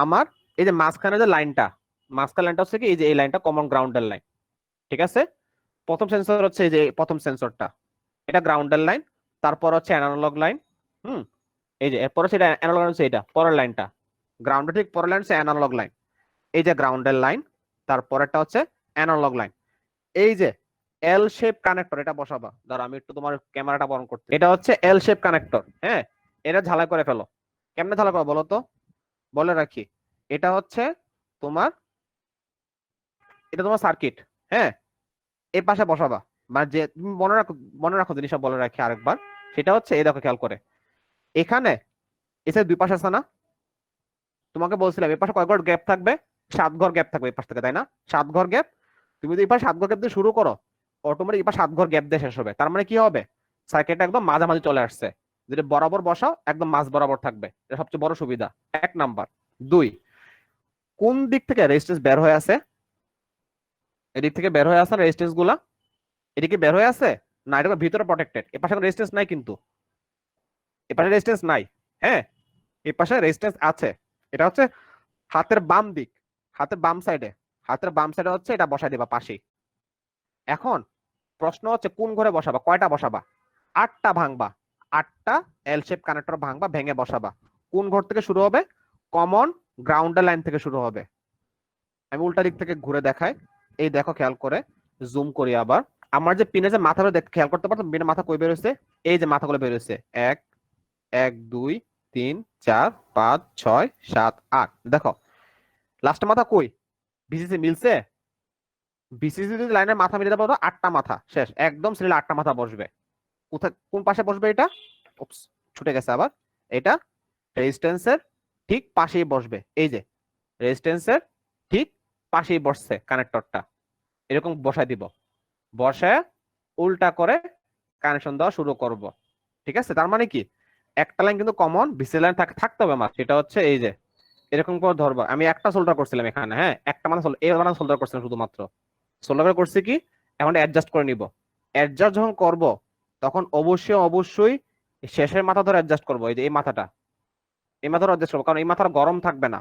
আমার এই যে মাঝখানে যে লাইনটা, মাঝখানে লাইনটা হচ্ছে কি, এই যে এই লাইনটা কমন গ্রাউন্ডের লাইন। ঠিক আছে, প্রথম সেন্সর হচ্ছে এই যে প্রথম সেন্সরটা, এটা গ্রাউন্ডের লাইন। তারপর হচ্ছে অ্যানালগ লাইন। হুম, এই যে এরপর হচ্ছে এটা অ্যানালগ হচ্ছে, এটা পরের লাইনটা, গ্রাউন্ডের ঠিক পরের লাইন হচ্ছে অ্যানালগ লাইন। এই যে গ্রাউন্ডের লাইন, তারপরেরটা হচ্ছে অ্যানালগ লাইন। এই যে এল শেপ কানেক্টর, এটা বসাবা। ধরো আমি একটু তোমার ক্যামেরাটা বন্ধ করতে, এটা হচ্ছে এল শেপ কানেক্টর। হ্যাঁ, এটা ঝালাই করে ফেলো। কেমনে ঝালাই করো বলো তো, বলে রাখি, এটা হচ্ছে তোমার, এটা তোমার সার্কিট। হ্যাঁ, এই পাশে বসাবা। মানে যে তুমি মনে রাখো জিনিসটা বলে রাখি আরেকবার, সেটা হচ্ছে এই দেখো খেয়াল করে, এখানে এসে দুই পাশে আছে না, তোমাকে বলছিলাম এই পাশে কয় ঘর গ্যাপ থাকবে, 7 ঘর গ্যাপ থাকবে এই পাশ থেকে, তাই না? 7 ঘর গ্যাপ। তুমি যদি এবার 7 ঘর গ্যাপ দিয়ে শুরু করো, অটোমেটিক এবার 7 ঘর গ্যাপ দিয়ে শেষ হবে। তার মানে কি হবে, সার্কিটটা একদম মাঝামাঝি চলে আসছে। যদি বরাবর বসাও একদম মাঝ বরাবর থাকবে, এটা সবচেয়ে বড় সুবিধা, 1 নাম্বার। 2, কোন দিক থেকে রেজিস্ট্যান্স বের হয়ে আছে, এদিক থেকে বের হয়ে আছে রেজিস্ট্যান্স গুলা, এদিকে বের হয়ে আছে না, এটা ভিতরে প্রটেক্টেড, এ পাশে রেজিস্ট্যান্স নাই, কিন্তু এ পাশে রেজিস্ট্যান্স নাই। হ্যাঁ, এ পাশে রেজিস্ট্যান্স আছে, এটা হচ্ছে হাতের বাম দিক, হাতের বাম সাইডে, হাতের বাম সাইডে হচ্ছে এটা বসাই দিবা পাশে। এখন প্রশ্ন হচ্ছে কোন ঘরে বসাবা, কয়টা বসাবা? 8টা ভাঙবা, 8টা এল শেপ কানেক্টর ভাঙবা, ভেঙে বসাবা। কোন ঘর থেকে শুরু হবে? কমন গ্রাউন্ডের লাইন থেকে শুরু হবে। আমি উল্টা দিক থেকে ঘুরে দেখাই, এই দেখো খেয়াল করে, জুম করি আবার। আমার যে পিনে যে মাথাটা খেয়াল করতে পারতাম, পিনের মাথা কই বেরোচ্ছে, এই যে মাথাগুলো বেরোচ্ছে, 1 1 2 3 4 5 6 7 8, দেখো লাস্টের মাথা কই, বিসিসি মিলছে। বিসিসি যদি লাইনের মাথা মিলে দেবো 8টা মাথা শেষ, একদম সিরিয়াল 8টা মাথা বসবে। কোথায়, কোন পাশে বসবে এটা? ছুটে গেছে আবার। এটা রেজিস্ট্যান্সের ঠিক পাশেই বসবে, এই যে রেজিস্ট্যান্সের ঠিক পাশেই বসছে কানেক্টরটা, এরকম বসাই দিব। বসে উল্টা করে কানেকশন দেওয়া শুরু করব। ঠিক আছে, তার মানে কি একটা লাইন কিন্তু কমন বিসি লাইন থাকতে হবে আমার, সেটা হচ্ছে এই যে এরকম করে ধরবা। আমি একটা সোল্ডার করছিলাম এখানে, হ্যাঁ একটা মানে সোল্ডার করছিলাম শুধুমাত্র, সোল্ডার করে করছি কি, এখন অ্যাডজাস্ট করে নিব। অ্যাডজাস্ট যখন করব তখন অবশ্যই অবশ্যই শেষের মাথা ধরে অ্যাডজাস্ট করবো, এই যে এই মাথাটা, এই মাথাটা অ্যাডজাস্ট করবো, কারণ এই মাথাটা গরম থাকবে না,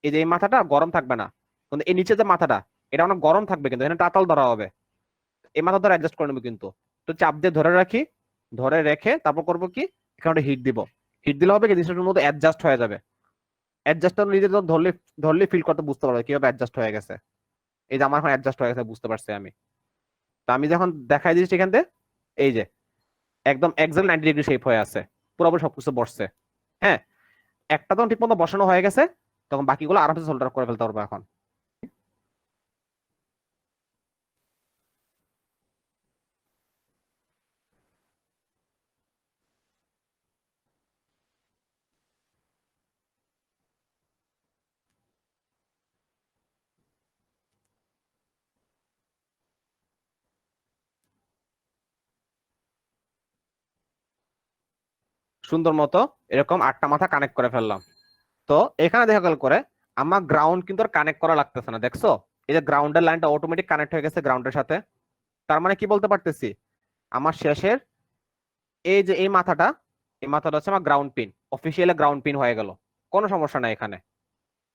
এই যে এই মাথাটা গরম থাকবে না, কিন্তু এই নিচে যে মাথাটা এটা অনেক গরম থাকবে, কিন্তু এখানে টাতাল ধরা হবে, এই মাথা ধরে অ্যাডজাস্ট করে নেবো। কিন্তু তো চাপ দিয়ে ধরে রাখি, ধরে রেখে তারপর করবো কি, এখানে হিট দিব। হিট দিলে হবে কি জিনিসটার মধ্যে অ্যাডজাস্ট হয়ে যাবে। অ্যাডজাস্টটা নিজে ধরলে ধরলে ফিল করতে বুঝতে পারবে কিভাবে অ্যাডজাস্ট হয়ে গেছে। এই যে আমার এখন অ্যাডজাস্ট হয়ে গেছে, বুঝতে পারছি আমি। তো আমি যখন দেখাই দিচ্ছি এখান থেকে, এই যে একদম এক্সাক্ট 90 ডিগ্রি শেপ হয়ে আছে, পুরোপুরি সবকিছু বসছে। হ্যাঁ, একটা তখন ঠিক মতো বসানো হয়ে গেছে, তখন বাকিগুলো আরামসে সোল্ডার করে ফেলতে পারবো এখন। সুন্দর মতো এরকম 8টা মাথা কানেক্ট করে ফেললাম। তো এখানে দেখা গেল করে আমার গ্রাউন্ড কিন্তু আর কানেক্ট করা লাগতেছে না, দেখছো এই যে গ্রাউন্ডের লাইনটা অটোমেটিক কানেক্ট হয়ে গেছে গ্রাউন্ডের সাথে। তার মানে কি বলতে পারতেছি, আমার শেষের এই যে এই মাথাটা, এই মাথাটা হচ্ছে আমার ground pin, officially ground pin হয়ে গেল, কোনো সমস্যা নাই এখানে।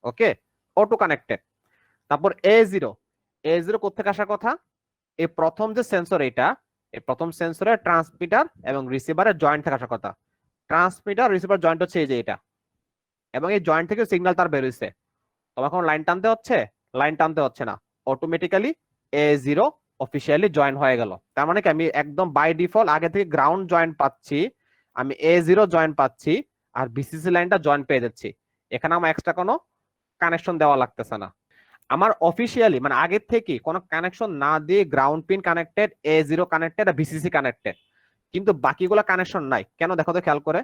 ওকে, অটো কানেক্টেড। তারপর A0, A0 কোথেকে আসার কথা, এই প্রথম যে সেন্সর, এটা এই প্রথম সেন্সরের ট্রান্সমিটার এবং রিসিভারের জয়েন্ট থেকে আসার কথা। ট্রান্সমিটার রিসিভার জয়েন্ট হচ্ছে এই যে এটা, এবং এই জয়েন্ট থেকে সিগন্যাল তার বেরোইছে। তোমার এখন লাইন টানতে হচ্ছে, লাইন টানতে হচ্ছে না, অটোমেটিক্যালি A0 অফিসিয়ালি জয়েন হয়ে গেল। তার মানে কি আমি একদম বাই ডিফল্ট আগে থেকে গ্রাউন্ড জয়েন পাচ্ছি, আমি A0 জয়েন পাচ্ছি, আর বিসিসি লাইনটা জয়েন পেয়ে যাচ্ছি। এখানে আমার এক্সট্রা কোনো কানেকশন দেওয়া লাগতেছে না। আমার অফিসিয়ালি মানে আগের থেকে কোনো কানেকশন না দিয়ে ground pin connected, A0 connected, আর বিসিসি কানেক্টেড, কিন্তু বাকিগুলো কানেকশন নাই কেন, দেখো তো খেয়াল করে।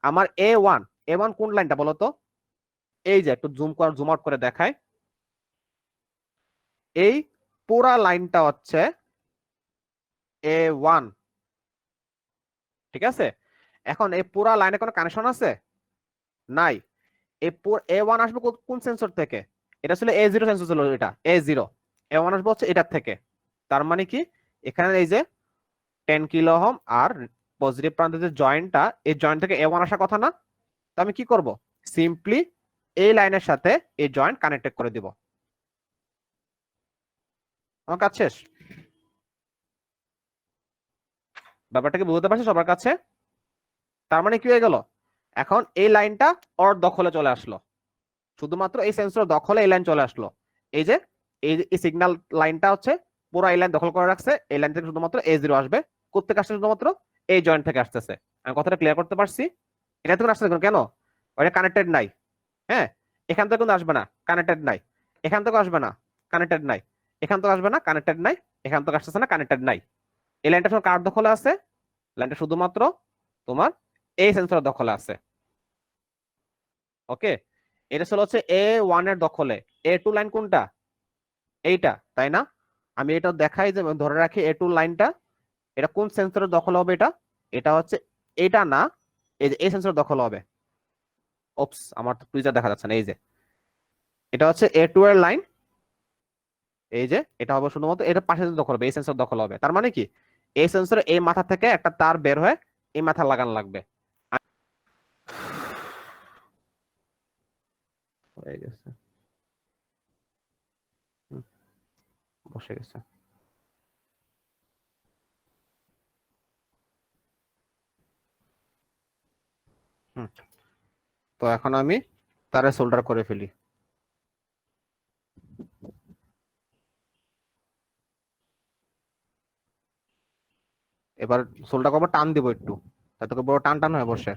আমার A1, A1 কোন লাইনটা বলো তো, এই যে একটু জুম আউট করে দেখায়, এই পুরা লাইনটা হচ্ছে A1। ঠিক আছে, এখন এই পুরা লাইনে কোনো কানেকশন আছে নাই। এই A1 আসবে কোন সেন্সর থেকে, এটা ছিল A0 সেন্সর ছিল, এটা A0, A1 আসবে হচ্ছে এটার থেকে। তার মানে কি এখানে এই যে 10 কিলো ওহম আর পজিটিভ প্রান্তের যে জয়েন্টটা, এই জয়েন্ট থেকে A1 আসার কথা না। তো আমি কি করব, সিম্পলি এই লাইনের সাথে এই জয়েন্ট কানেক্টেড করে দিব, আমার কাজ শেষ। ব্যাপারটা কি বুঝতে পারছি সবার কাছে? তার মানে কি হয়ে গেল, এখন এই লাইনটা ওর দখলে চলে আসলো, শুধুমাত্র এই সেন্সর দখলে এই লাইন চলে আসলো। এই যে এই সিগন্যাল লাইনটা হচ্ছে পুরো এই লাইন দখল করে রাখছে, এই লাইন থেকে শুধুমাত্র A0 আসবে। কোথেকে আসছে, শুধুমাত্র এই জয়েন্ট থেকে আসতেছে। আমি কথাটা ক্লিয়ার করতে পারছি? এটা থেকে আসছে কেন, ওটা কানেক্টেড নাই। হ্যাঁ, এখান থেকে কিন্তু আসবে না, কানেক্টেড নাই, এখান থেকে আসবে না, কানেক্টেড নাই, এখান থেকে আসবে না, কানেক্টেড নাই, এখান থেকে আসতেছে না, কানেক্টেড নাই। এই লাইনটা কার দখলে আছে, লাইনটা শুধুমাত্র তোমার এই সেন্সর দখলে আছে। ওকে, এটা ছিল হচ্ছে A1 এর দখলে। A2 লাইন কোনটা, এইটা, তাই না? আমি এটা দেখাই যে ধরে রাখি A2 লাইনটা, এটা কোন সেন্সরের দখল হবে? এটা এটা হচ্ছে, এটা না, এই যে এই সেন্সরের দখল হবে। ওপস, আমার তো টুইজার দেখা যাচ্ছে না। এই যে এটা হচ্ছে A2 এর লাইন, এই যে এটা হবে শুধুমাত্র এটা পাশে দখল হবে, এই সেন্সর দখল হবে। তার মানে কি, এই সেন্সরে এই মাথা থেকে একটা তার বের হয়ে এই মাথা লাগানো লাগবে। হয়ে গেছে। হুম, বসে গেছে। হুম, তো এখন আমি তারে সোল্ডার করে ফেলি। এবার সোল্ডার করবো, টান দিব একটু, তাতে করে বড় টান টান হয়ে বসে।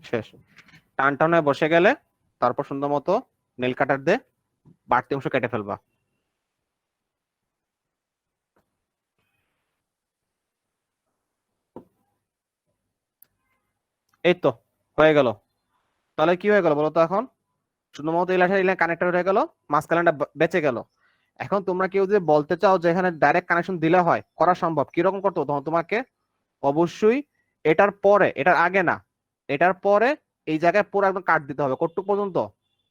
শেষ। টান টান হয়ে বসে গেলে তারপর সুন্দর মতো নেল কাটার দিয়ে বাড়তি অংশ কেটে ফেলবা। এই তো হয়ে গেল। তাহলে কি হয়ে গেল বলো তো? এখন শুধুমাত্র এই লাইন কানেক্টর হয়ে গেল, মাঝখানটা বেঁচে গেল। এখন তোমরা কেউ যদি বলতে চাও যে এখানে ডাইরেক্ট কানেকশন দিলে হয়, করা সম্ভব। কিরকম করতে হবে? তখন তোমাকে অবশ্যই এটার পরে, এটার আগে না, এটার পরে এই জায়গায় পুরো একদম কাট দিতে হবে। কতটুকু পর্যন্ত?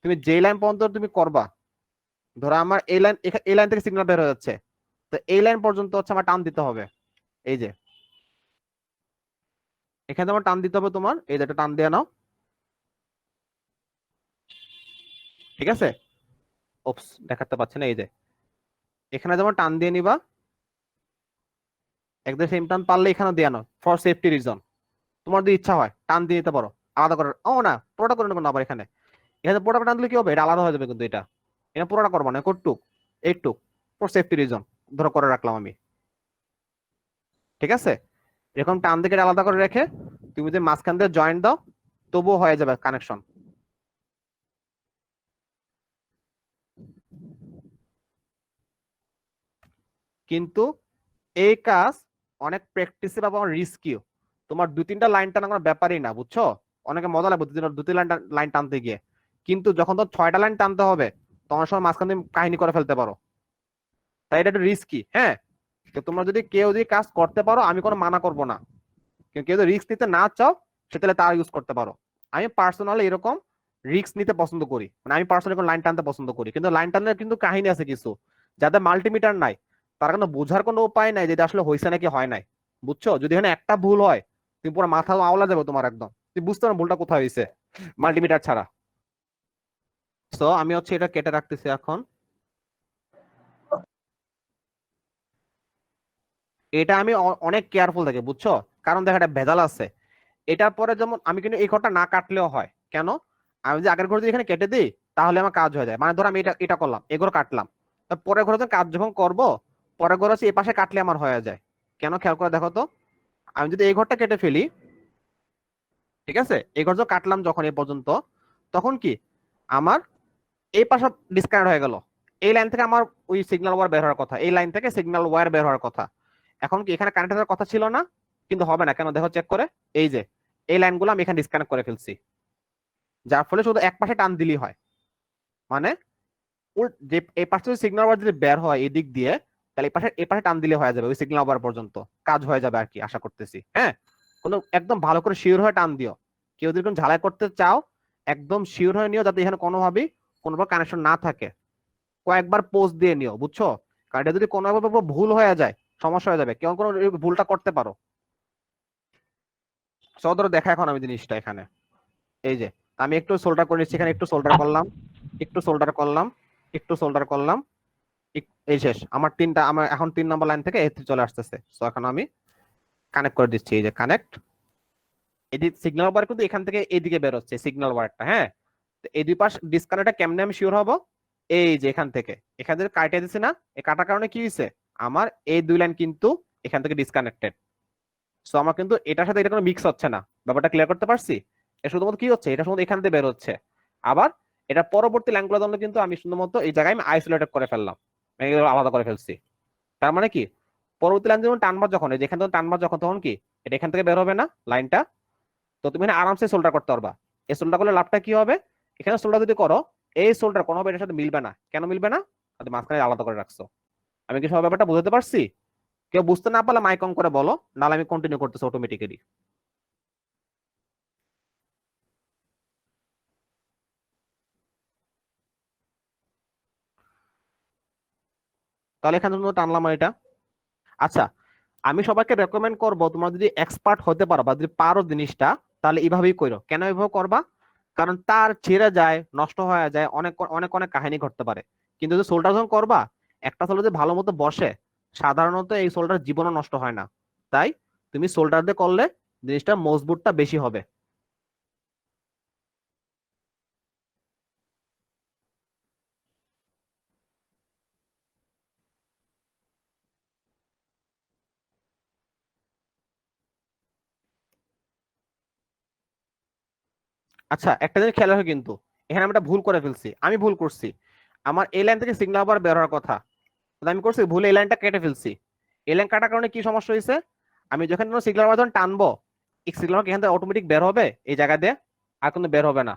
তুমি যে লাইন পর্যন্ত তুমি করবা, ধরো আমার এই লাইন, এই লাইন থেকে সিগন্যাল বের হয়ে যাচ্ছে, তো এই লাইন পর্যন্ত হচ্ছে আমার টান দিতে হবে। এই যে এখানে তোমার টান দিতে হবে, তোমার এই যে একটা টান দিয়ে নাও, ঠিক আছে? ওপস, দেখাতে পাচ্ছি না। এই যে এখানে যেমন টান দিয়ে নিবা, একদম সেম টান পারলে এখানে দিয়ে নাও ফর সেফটি রিজন। তোমার যদি ইচ্ছা হয় টান দিয়ে নিতে পারো আলাদা করে। ও না, পুরোটা করে নেবো না আবার। এখানে এখানে পুরোটা টান দিলে কি হবে? এটা আলাদা হয়ে যাবে কিন্তু। এটা এটা পুরোটা করবো না, কটুক এইটুক ফর সেফটি রিজন ধরো করে রাখলাম আমি, ঠিক আছে? এরকম টান দিকে আলাদা করে রেখে তুমি যদি মাঝখান দিয়ে জয়েন্ট দাও, তবুও হয়ে যাবে কানেকশন। কিন্তু এই কাজ অনেক প্র্যাকটিসে বা রিস্কিও। তোমার দুই তিনটা লাইন টানা কোনো ব্যাপারই না, বুঝছো? অনেকে মজা লাগবে দু তিন লাইন লাইন টানতে গিয়ে, কিন্তু যখন তো 6টা লাইন টানতে হবে, তখন সময় মাঝখানে তুমি কাহিনী করে ফেলতে পারো। তাই এটা একটু রিস্কি, হ্যাঁ। তো তোমরা যদি কেউ যদি কাজ করতে পারো, আমি কোনো মানা করব না। কেউ যদি রিস্ক নিতে না চাও, সেটাহলে তার ইউজ করতে পারো। আমি পার্সোনালি এরকম রিস্ক নিতে পছন্দ করি, মানে আমি পার্সোনালি লাইন টানতে পছন্দ করি। কিন্তু লাইন টানলে কিন্তু কাহিনী আছে কিছু, যাদের মাল্টিমিটার নাই, তারা কিন্তু বোঝার কোনো উপায় নাই যে এটা আসলে হয়েছে নাকি হয় নাই। বুঝছো? যদি এখানে একটা ভুল হয়, তুমি পুরো মাথা আওলা যাবে তোমার একদম, তুমি বুঝতে পারো ভুলটা কোথায় হয়েছে মাল্টিমিটার ছাড়া। তো আমি হচ্ছে এটা কেটে রাখতেছি এখন। এটা আমি অনেক কেয়ারফুল থাকি, বুঝছো? কারণ দেখা এটা ভেজাল আছে। এটার পরে যেমন আমি কিন্তু এই ঘরটা না কাটলেও হয়। কেন? আমি যে আগের ঘর যদি এখানে কেটে দিই, তাহলে আমার কাজ হয়ে যায়। মানে ধরো আমি এটা এটা করলাম, এই ঘর কাটলাম, পরের ঘরে কাজ যখন করব, পরের ঘর হচ্ছে এই পাশে কাটলে আমার হয়ে যায়। কেন? খেয়াল করে দেখো তো, আমি যদি এই ঘরটা কেটে ফেলি, ঠিক আছে, এই ঘর কাটলাম যখন এই পর্যন্ত, তখন কি আমার এই পাশে ডিসকানেক্ট হয়ে গেল। এই লাইন থেকে আমার ওই সিগন্যাল ওয়্যার বের হওয়ার কথা, এই লাইন থেকে সিগন্যাল ওয়্যার বের হওয়ার কথা। এখন কি এখানে কানেক্ট হওয়ার কথা ছিল না? কিন্তু হবে না কেন দেখো, চেক করে। এই যে এই লাইনগুলো আমি এখানে ডিসকানেক্ট করে ফেলছি, যার ফলে শুধু এক পাশে টান দিলেই হয়। মানে যে এই পাশে যদি সিগন্যাল ওয়্যার যদি বের হয় এই দিক দিয়ে, তাহলে এই পাশে টান দিলে হয়ে যাবে, ওই সিগন্যাল ওয়্যার পর্যন্ত কাজ হয়ে যাবে আর কি, আশা করতেছি। হ্যাঁ, কোনো একদম ভালো করে শিওর হয়ে টান দিও। কেউ যদি কোনো ঝালাই করতে চাও, একদম শিওর হয়ে নিও যাতে এখানে কোনোভাবেই কোনো কানেকশন না থাকে। কয়েকবার পোস্ট দিয়ে নিও, বুঝছো? কারণ এটা যদি কোনোভাবে ভুল হয়ে যায়, সমস্যা হয়ে যাবে। কেউ কোনো ভুলটা করতে পারো। সদর দেখা এখন আমি জিনিসটা এখানে, এই যে আমি একটু সোল্ডার করে নিচ্ছি, এখানে একটু সোল্ডার করলাম, একটু সোল্ডার করলাম, একটু সোল্ডার করলাম, এই শেষ। আমার তিনটা, আমার এখন 3 নম্বর লাইন থেকে A3 চলে আসতেছে। তো এখন আমি কানেক্ট করে দিচ্ছি, এই যে কানেক্ট। এদিকে সিগন্যাল ওয়্যার কিন্তু এখান থেকে এইদিকে বের হচ্ছে সিগন্যাল ওয়্যারটা, হ্যাঁ। তো এই দুই পাশ ডিসকানেক্টটা কেমনে আমি শিওর হব? এই যে এখান থেকে কাটে দিছি না, এই কাটার কারণে কি হয়েছে, আমার এই দুই লাইন কিন্তু এখান থেকে ডিসকানেক্টেড। সো আমার কিন্তু এটার সাথে এটা কোনো মিক্স হচ্ছে না। ব্যাপারটা ক্লিয়ার করতে পারছি? এটা শুধুমাত্র কি হচ্ছে, এটা শুধু এখান থেকে বের হচ্ছে। আবার এটা পরবর্তী লাইনগুলোর জন্য কিন্তু আমি শুধুমাত্র এই জায়গায় আমি আইসোলেটেড করে ফেললাম, মানে এগুলো আলাদা করে ফেলছি। তার মানে কি, পরবর্তী লাইন যখন টানবা, যখন এই যেখান থেকে টানবা যখন, তখন কি এটা এখান থেকে বের হবে না লাইনটা? তো তুমি এখানে আরামসে সোল্ডার করতে পারবা। এই সোল্ডার করলে লাভটা কি হবে, এখানে সোল্ডার যদি করো, এই সোল্ডার কোনোভাবে এটার সাথে মিলবে না। কেন মিলবে না? তুমি মাঝখানে আলাদা করে রাখছো। আমি কি সব ব্যাপারটা বুঝতে পারছি? কেউ বুঝতে না পারলে মাইক অন করে বলো, নাহলে আমি কন্টিনিউ করতেছি অটোমেটিক্যালি। তাহলে এখানে তুমি টানলাম এটা। আচ্ছা, আমি সবাইকে রেকমেন্ড করব, তোমরা যদি এক্সপার্ট হতে পারো বা যদি পারো জিনিসটা, তাহলে এইভাবেই করো। কেন এইভাবে করবা? কারণ তার ছিঁড়ে যায়, নষ্ট হয়ে যায়, অনেক অনেক অনেক কাহিনী ঘটতে পারে। কিন্তু যদি সোলটা যখন করবা, একটা সোল যদি ভালো মতো বসে, সাধারণত এই সোলটার জীবনও নষ্ট হয় না। তাই তুমি সোল্ডার দিয়ে করলে জিনিসটা মজবুতটা বেশি হবে। আচ্ছা, একটা জিনিস খেয়াল রাখো কিন্তু, এখানে আমি একটা ভুল করে ফেলছি, আমি ভুল করছি। আমার এই লাইন থেকে সিগন্যাল বার বের হওয়ার কথা, আমি করছি ভুল, এই লাইনটা কেটে ফেলছি। এই লাইন কাটার কারণে কি সমস্যা হয়েছে, আমি যখন সিগন্যাল বার যখন টানবো, এই সিগন্যাল এখান থেকে অটোমেটিক বের হবে এই জায়গা দিয়ে, আর কিন্তু বের হবে না।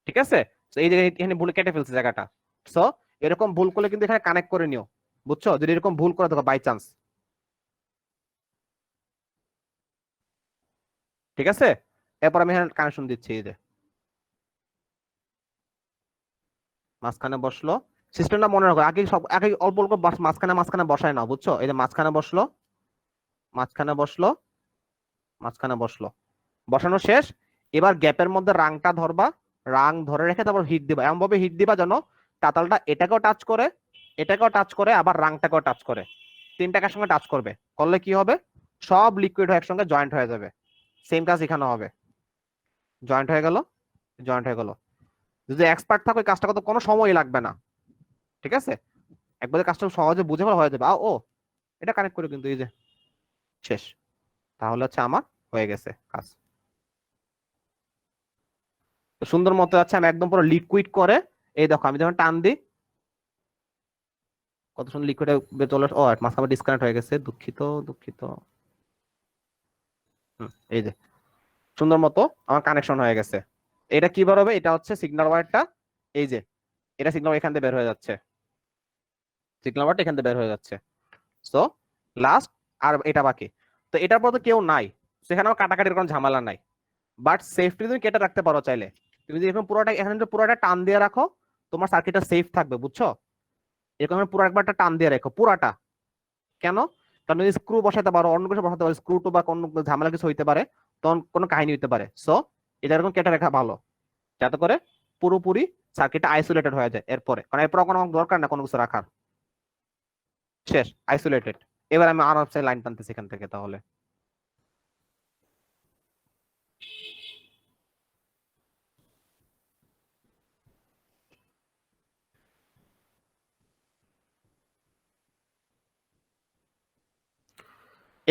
ঠিক আছে? তো এই জায়গায় এখানে ভুল কেটে ফেলছে জায়গাটা। সো এরকম ভুল করলে কিন্তু এখানে কানেক্ট করে নিও, বুঝছো? যদি এরকম ভুল করে দেখো বাই চান্স। ঠিক আছে, এরপর আমি এখানে কানেকশন দিচ্ছি। এই যে মাঝখানে বসলো, সিস্টেমটা মনে রাখো, আগে সব আগে অল্প অল্প মাঝখানে মাঝখানে বসায় না, বুঝছো? এই যে মাঝখানে বসলো, মাঝখানে বসলো, মাঝখানে বসলো, বসানো শেষ। এবার গ্যাপের মধ্যে রাংটা ধরবা, রাং ধরে রেখে তারপর হিট দিবা, এমন ভাবে হিট দিবা যেন তাতালটা এটাকেও টাচ করে, এটাকেও টাচ করে, আবার রাংটাকেও টাচ করে, তিনটাকে সঙ্গে টাচ করবে। করলে কি হবে, সব লিকুইড একসঙ্গে জয়েন্ট হয়ে যাবে। সেম কাজ এখানে হবে, জয়েন্ট হয়ে গেল, জয়েন্ট হয়ে গেল। যদি এক্সপার্ট থাকো এই কাজটা করতে কোনো সময় লাগবে না। ঠিক আছে, একবারে কাজটা সহজে বুঝে ফেলা হয়ে যাবে। ও এটা কানেক্ট করে কিন্তু এই যে শেষ। তাহলে হচ্ছে আমার হয়ে গেছে কাজ। তো সুন্দর মতো আছে, আমি একদম পুরো লিকুইড করে, এই দেখো আমি যখন টান দিই কত সুন্দর লিকুইড চলে। ও মাঝখানে ডিসকানেক্ট হয়ে গেছে, দুঃখিত দুঃখিত। এই যে সুন্দর মতো আমার কানেকশন হয়ে গেছে। এটা কি বার হবে, এটা হচ্ছে সিগন্যাল ওয়্যারটা। এই যে এটা সিগন্যাল এখান থেকে বের হয়ে যাচ্ছে, সিগন্যাল ওয়্যারটা এখান থেকে বের হয়ে যাচ্ছে। সো লাস্ট আর এটা বাকি। তো এটার পর তো কেউ নাই, সেখানে আমার কাটাকাটির কোনো ঝামেলা নাই। বাট সেফটি তুমি কেটে রাখতে পারো চাইলে। তুমি যদি এরকম পুরোটা এখানে যদি পুরোটা টান দিয়ে রাখো, তোমার সার্কিটটা সেফ থাকবে, বুঝছো? এরকম পুরো একবারটা টান দিয়ে রাখো পুরাটা। কেন? কারণ যদি স্ক্রু বসাতে পারো, অন্য কিছু বসাতে পারো, স্ক্রু টু বা কোনো ঝামেলা কিছু হইতে পারে, তখন কোনো কাহিনী হইতে পারে। সো এটা এরকম কেটে রাখা ভালো, যাতে করে পুরোপুরি সার্কিটটা আইসোলেটেড হয়ে যায় এরপরে, কারণ এরপর কোনো দরকার না কোনো কিছু রাখার। শেষ, আইসোলেটেড। এবার আমি আরামসে লাইন টানতেছি এখান থেকে। তাহলে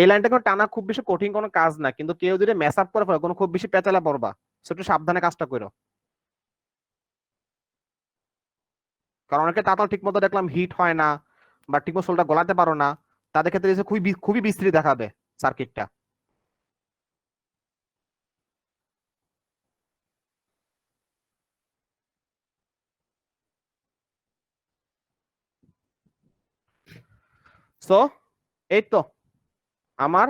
এই লাইনটা কোনো টানা খুব বেশি কঠিন কোনো কাজ না, কিন্তু কেউ যদি মেস আপ করে ফেলে কোনো খুব বেশি পেঁচালা পড়বা, সো একটু সাবধানে কাজটা করো। কারণ অনেকে তাতাল ঠিক মতো দেখলাম হিট হয় না, বা ঠিক মতো সোলটা গলাতে পারো না, তাদের ক্ষেত্রে এসে খুবই খুবই বিস্তৃত দেখাবে সার্কিটটা। সো এই তো আমার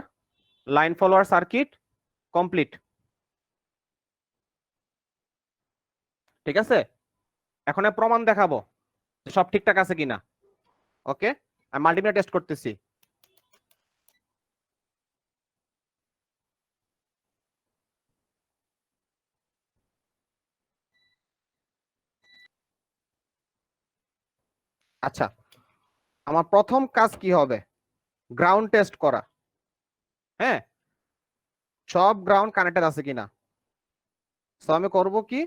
লাইন ফলোয়ার সার্কিট কমপ্লিট। ঠিক আছে, এখন আমি প্রমাণ দেখাবো যে সব ঠিকঠাক আছে কিনা। ওকে, আমি মাল্টিমিটার টেস্ট করতেছি। আচ্ছা, আমার প্রথম কাজ কি হবে, গ্রাউন্ড টেস্ট করা। হ্যাঁ, সব গ্রাউন্ড কানেক্টেড আছে কিনা। তো আমি করব কি,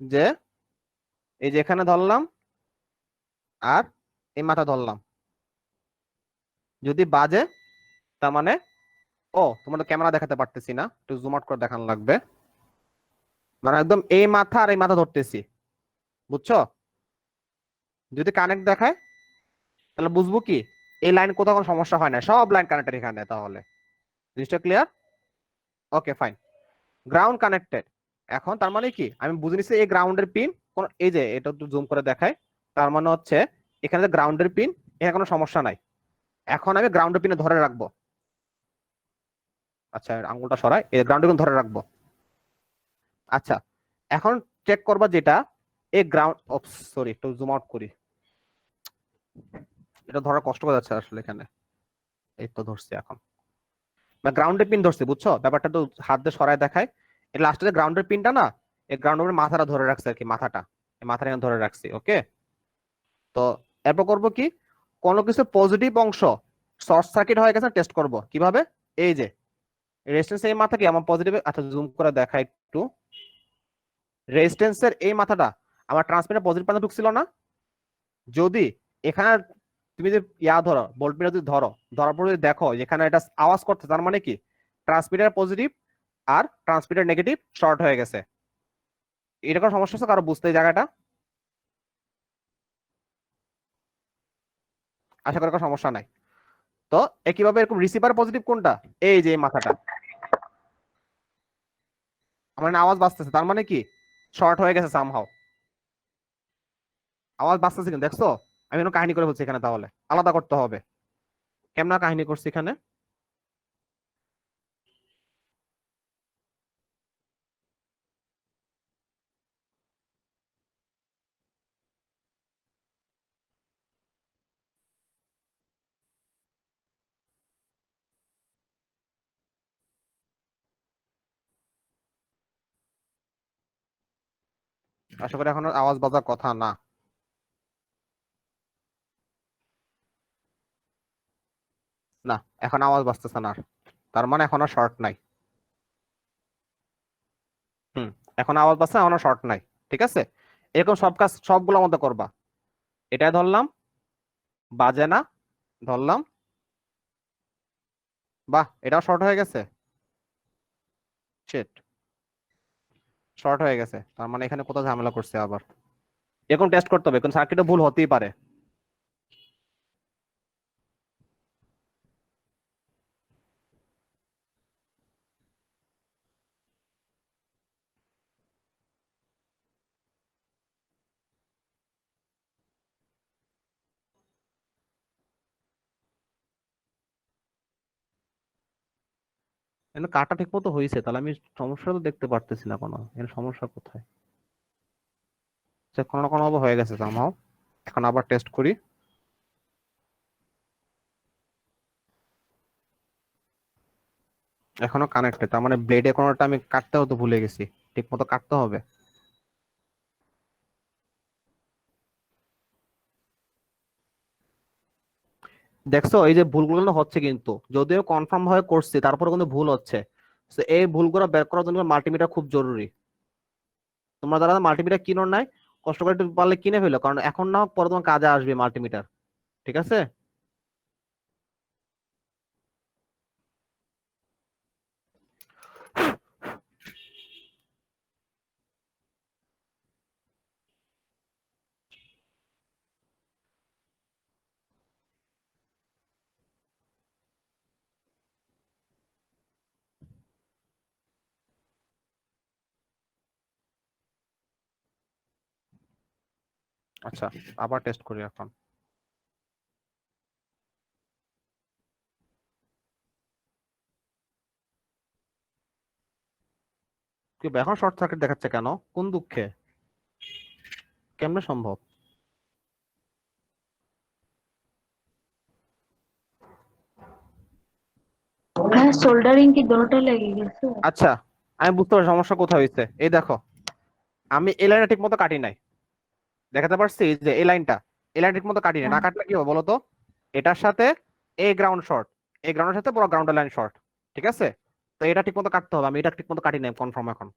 যে এই যে এখানে ধরলাম, আর এই মাথা ধরলাম, যদি বাজে তার মানে, ও তোমাদের ক্যামেরা দেখাতে পারতেছি না, একটু জুম আউট করে দেখানো লাগবে। মানে একদম এই মাথা আর এই মাথা ধরতেছি, বুঝছো? যদি কানেক্ট দেখায় তাহলে বুঝবো কি এই লাইন কোথাও কোনো সমস্যা হয় না, সব লাইন কানেক্টেড এখানে। তাহলে জিনিসটা clear? Okay fine. Ground connected. এখন তার মানে কি, আমি বুঝে নিচ্ছি এই গ্রাউন্ডের পিন কোন, এই যে এটা একটু জুম করে দেখায়, তার মানে হচ্ছে এখানে যে গ্রাউন্ডের পিন, এখানে কোনো সমস্যা নাই। এখন আমি গ্রাউন্ডের পিনে ধরে রাখবো। আচ্ছা আঙ্গুলটা সরাই, এই গ্রাউন্ডের পিন ধরে রাখবো। আচ্ছা এখন চেক করবা যেটা এই গ্রাউন্ড, সরি একটু জুম আউট করি, এটা ধরা কষ্ট হয়ে যাচ্ছে আসলে এখানে। এই তো ধরছি এখন, গ্রাউন্ডের পিন ধরছি, বুঝছো ব্যাপারটা? তো হাত দিয়ে সরাই দেখায়, এই লাস্টে যে গ্রাউন্ডের পিনটা না, এই গ্রাউন্ডের মাথাটা ধরে রাখছে আর কি, মাথাটা, এই মাথাটা এখানে ধরে রাখছি। ওকে, তো এরপর করবো কি, কোনো কিছু পজিটিভ অংশ শর্ট সার্কিট হয়ে গেছে টেস্ট করব কিভাবে। এই যে রেজিস্ট্যান্স এই মাথা কি আমার পজিটিভ, আচ্ছা জুম করে দেখা একটু, রেজিস্ট্যান্সের এই মাথাটা আমার ট্রান্সমিটার পজিটিভ প্রান্তে ঢুকছিল না? যদি এখানে তুমি যে ইয়া ধরো, ভোল্টমিটার যদি ধরো, ধরার পর যদি দেখো যেখানে এটা আওয়াজ করছে, তার মানে কি ট্রান্সমিটার পজিটিভ আর ট্রান্সমিটার নেগেটিভ শর্ট হয়ে গেছে। এরকম সমস্যা আছে কারো বুঝতে এই জায়গাটা? আশা করি কোনো সমস্যা নাই। তো একইভাবে এরকম রিসিভার পজিটিভ কোনটা, এই যে মাথাটা, আমার আওয়াজ বাজতেছে, তার মানে কি শর্ট হয়ে গেছে সামহাও। আওয়াজ বাজতেছে কিন্তু দেখছো, আমি কোনো কাহিনী করে বলছি এখানে, তাহলে আলাদা করতে হবে। কেমন কাহিনী করছি এখানে? আশা করি এখন আর আওয়াজ বাজার কথা না। না, এখন আওয়াজ বাজতেছে না আর, তার মানে এখন আর শর্ট নাই। হুম, এখন আওয়াজ বাজছে, এখন আর শর্ট নাই। ঠিক আছে, এরকম সব কাজ সবগুলো মধ্যে করবা। এটাই ধরলাম, বাজে না, ধরলাম, বাহ এটাও শর্ট হয়ে গেছে, শিট, শর্ট হয়ে গেছে, তার মানে এখানে কোথাও ঝামেলা করছে আবার। এরকম টেস্ট করতে হবে, কারণ সার্কিটে ভুল হতেই পারে। কিন্তু কাটা ঠিক মতো হয়েছে, তাহলে আমি সমস্যা তো দেখতে পারতেছি না কোনো, এর সমস্যা কোথায়? কোনো না কোনো ভাবে হয়ে গেছে সামহাও। এখন আবার টেস্ট করি। এখনো কানেক্টেড, তার মানে ব্লেডে কোনোটা আমি কাটতে হতো ভুলে গেছি, ঠিক মতো কাটতে হবে। দেখছো এই যে ভুলগুলো না হচ্ছে, কিন্তু যদিও কনফার্ম হয়ে করছি তারপরে কিন্তু ভুল হচ্ছে। তো এই ভুলগুলো বের করার জন্য মাল্টিমিটার খুব জরুরি। তোমরা যারা মাল্টিমিটার কিনো নাই, কষ্ট করে একটু পারলে কিনে ফেলো, কারণ এখন না হোক পরে তোমার কাজে আসবে মাল্টিমিটার। ঠিক আছে। আচ্ছা আবার টেস্ট করি এখন। কি এখন শর্ট সার্কিট দেখাচ্ছে কেন, কোন দুঃখে, কেমনে সম্ভব? হ্যাঁ, সোল্ডারিং কি দোনোটা লেগে গেছে। আচ্ছা আমি বুঝতে পারছি সমস্যা কোথায় হয়েছে। এই দেখো, আমি এই লাইনটা ঠিক মতো কাটি নাই, দেখাতে পারছি যে এই লাইনটা, এই লাইন ঠিক মতো কাটি নাই, না হ্যাঁ, কাটলে কি হবে বলো তো? এটার সাথে এই গ্রাউন্ড শর্ট, এই গ্রাউন্ডের সাথে পুরো গ্রাউন্ডের লাইন শর্ট। ঠিক আছে, তো এটা ঠিক মতো কাটতে হবে, আমি এটা ঠিক মতো কাটি নাই কনফার্ম এখন।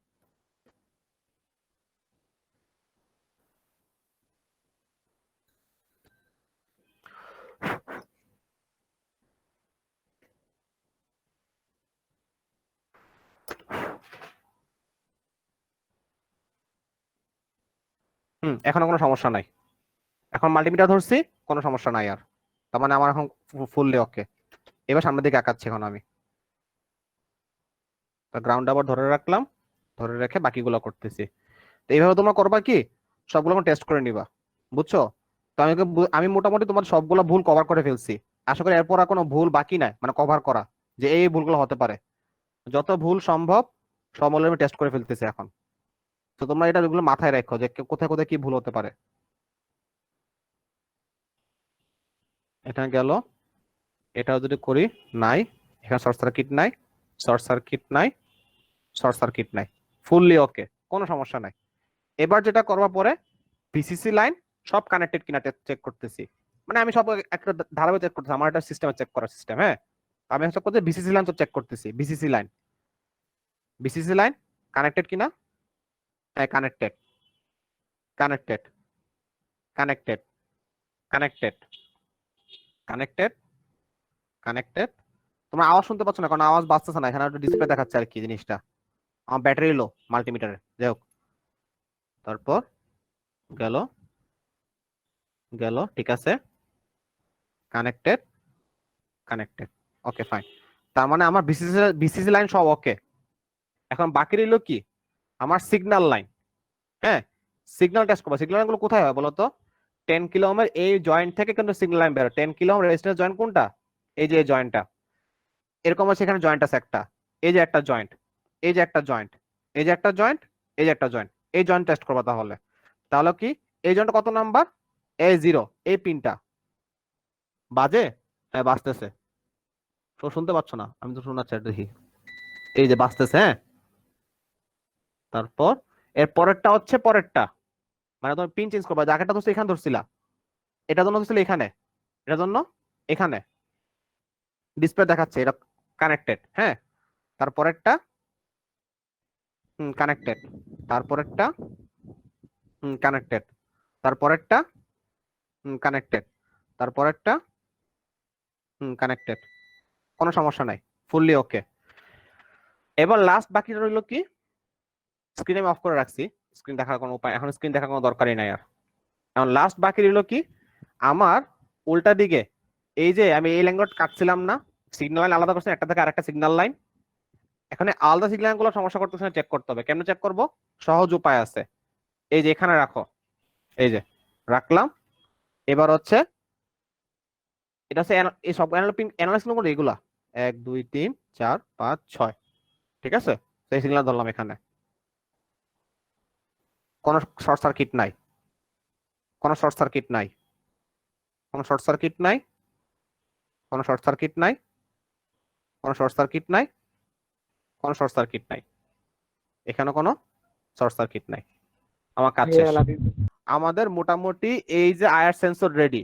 এখনো কোনো সমস্যা নাই, এখন মাল্টিমিটার ধরছি, কোনো সমস্যা নাই আর। তার মানে আমার এখন ফুললি ওকে। এবার সামনের দিকে আঁকাচ্ছি এখন আমি। গ্রাউন্ড আবার ধরে রাখলাম, ধরে রেখে বাকিগুলো করতেছি। তো এইভাবে তোমরা করবা কি, সবগুলো টেস্ট করে নিবা, বুঝছো? তো আমি মোটামুটি তোমার সবগুলো ভুল কভার করে ফেলছি। আশা করি এরপর আর কোনো ভুল বাকি নাই, মানে কভার করা, যে এই ভুলগুলো হতে পারে। যত ভুল সম্ভব সবগুলো আমি টেস্ট করে ফেলতেছি এখন। তো তোমরা এটা যেগুলো মাথায় রাখো যে কোথায় কোথায় কি ভুল হতে পারে। এটা গেল, এটাও যদি করি, নাই, এখানে শর্ট সার্কিট নাই, শর্ট সার্কিট নাই, শর্ট সার্কিট নাই, ফুললি ওকে, কোনো সমস্যা নাই। এবার যেটা করবা পরে, ভিসিসি লাইন সব কানেক্টেড কিনা চেক করতেছি। মানে আমি সব একটা ধারাবাহিক চেক করতেছি, আমার একটা সিস্টেমে চেক করার সিস্টেম। হ্যাঁ, আমি হচ্ছে করতে বিসিসি লাইন তো চেক করতেছি। BCC line, BCC line connected কিনা? হ্যাঁ, connected, connected, connected, connected, connected, connected. তোমরা আওয়াজ শুনতে পাচ্ছ না, কারণ আওয়াজ বাজতেছে না, এখানে একটা ডিসপ্লে দেখাচ্ছে আর কি জিনিসটা। আমার ব্যাটারি লো মাল্টিমিটারে, যাই হোক। তারপর গেল, গেল, ঠিক আছে, কানেক্টেড, কানেক্টেড, ওকে ফাইন। তার মানে আমার বিসিসি লাইন সব ওকে। এখন বাকি রইল কি, আমার সিগন্যাল লাইন। হ্যাঁ, সিগন্যাল টেস্ট করবো। সিগন্যাল লাইনগুলো কোথায় হয় বলতো? 10 কিলো ওহমের এই জয়েন্ট থেকে কিন্তু সিগন্যাল লাইন বেরো। 10 কিলো ওহম রেজিস্ট্যান্স জয়েন্ট কোনটা? এই যে জয়েন্টটা, এরকম আছে, এখানে জয়েন্ট আছে একটা, এই যে একটা জয়েন্ট, এই যে একটা জয়েন্ট, এই যে একটা জয়েন্ট, এই যে একটা জয়েন্ট, এই জয়েন্ট টেস্ট করবো। তাহলে তাহলে কি, এই জয়েন্ট কত নাম্বার? এই 0, এই পিনটা বাজে? হ্যাঁ বাজতেছে। শুনতে পাচ্ছ না? আমি তো শোনাচ্ছি, দেখি, এই যে বাজতেছে। হ্যাঁ, তারপর এর পরেরটা হচ্ছে পরেরটা, মানে তুমি পিন চেঞ্জ করবা। আগেরটা ধরছো এখানে ধরছিলা, এটা জন্য ধরছিল এখানে, এটার জন্য এখানে ডিসপ্লে দেখাচ্ছে এটা কানেক্টেড। হ্যাঁ, তারপরেরটা কানেক্টেড, তারপরেরটা কানেক্টেড, তারপরেরটা কানেক্টেড, তারপরেরটা কানেক্টেড, কোনো সমস্যা নাই, ফুললি ওকে। এবার লাস্ট বাকি রইল কি, স্ক্রিন আমি অফ করে রাখছি, স্ক্রিন দেখার কোনো উপায়, এখন স্ক্রিন দেখার কোনো দরকারই নাই আর। এখন লাস্ট বাকি রইল কি, আমার উল্টা দিকে, এই যে আমি এই লাইনগুলো কাটছিলাম না, সিগন্যাল লাইন আলাদা করছি, একটা থেকে আরেকটা সিগন্যাল লাইন। এখানে আলাদা সিগন্যাল গুলো সমস্যা করতেছে না, চেক করতে হবে। কেমনে চেক করব? সহজ উপায় আছে, এই যে এখানে রাখো, এই যে রাখলাম। এবার হচ্ছে এটা হচ্ছে এই সব অ্যানালাইসিস করবো এগুলা, 1 2 3 4 5 6, ঠিক আছে। সেই সিগন্যাল ধরলাম, এখানে কোনো শর্ট সার্কিট নাই, কোনো শর্ট সার্কিট নাই, কোনো শর্ট সার্কিট নাই, কোনো শর্ট সার্কিট নাই, কোনো শর্ট সার্কিট নাই, কোনো শর্ট সার্কিট নাই, এখানে কোনো শর্ট সার্কিট নাই। আমার কাজ শেষ। আমাদের মোটামুটি এই যে আয়ার সেন্সর রেডি।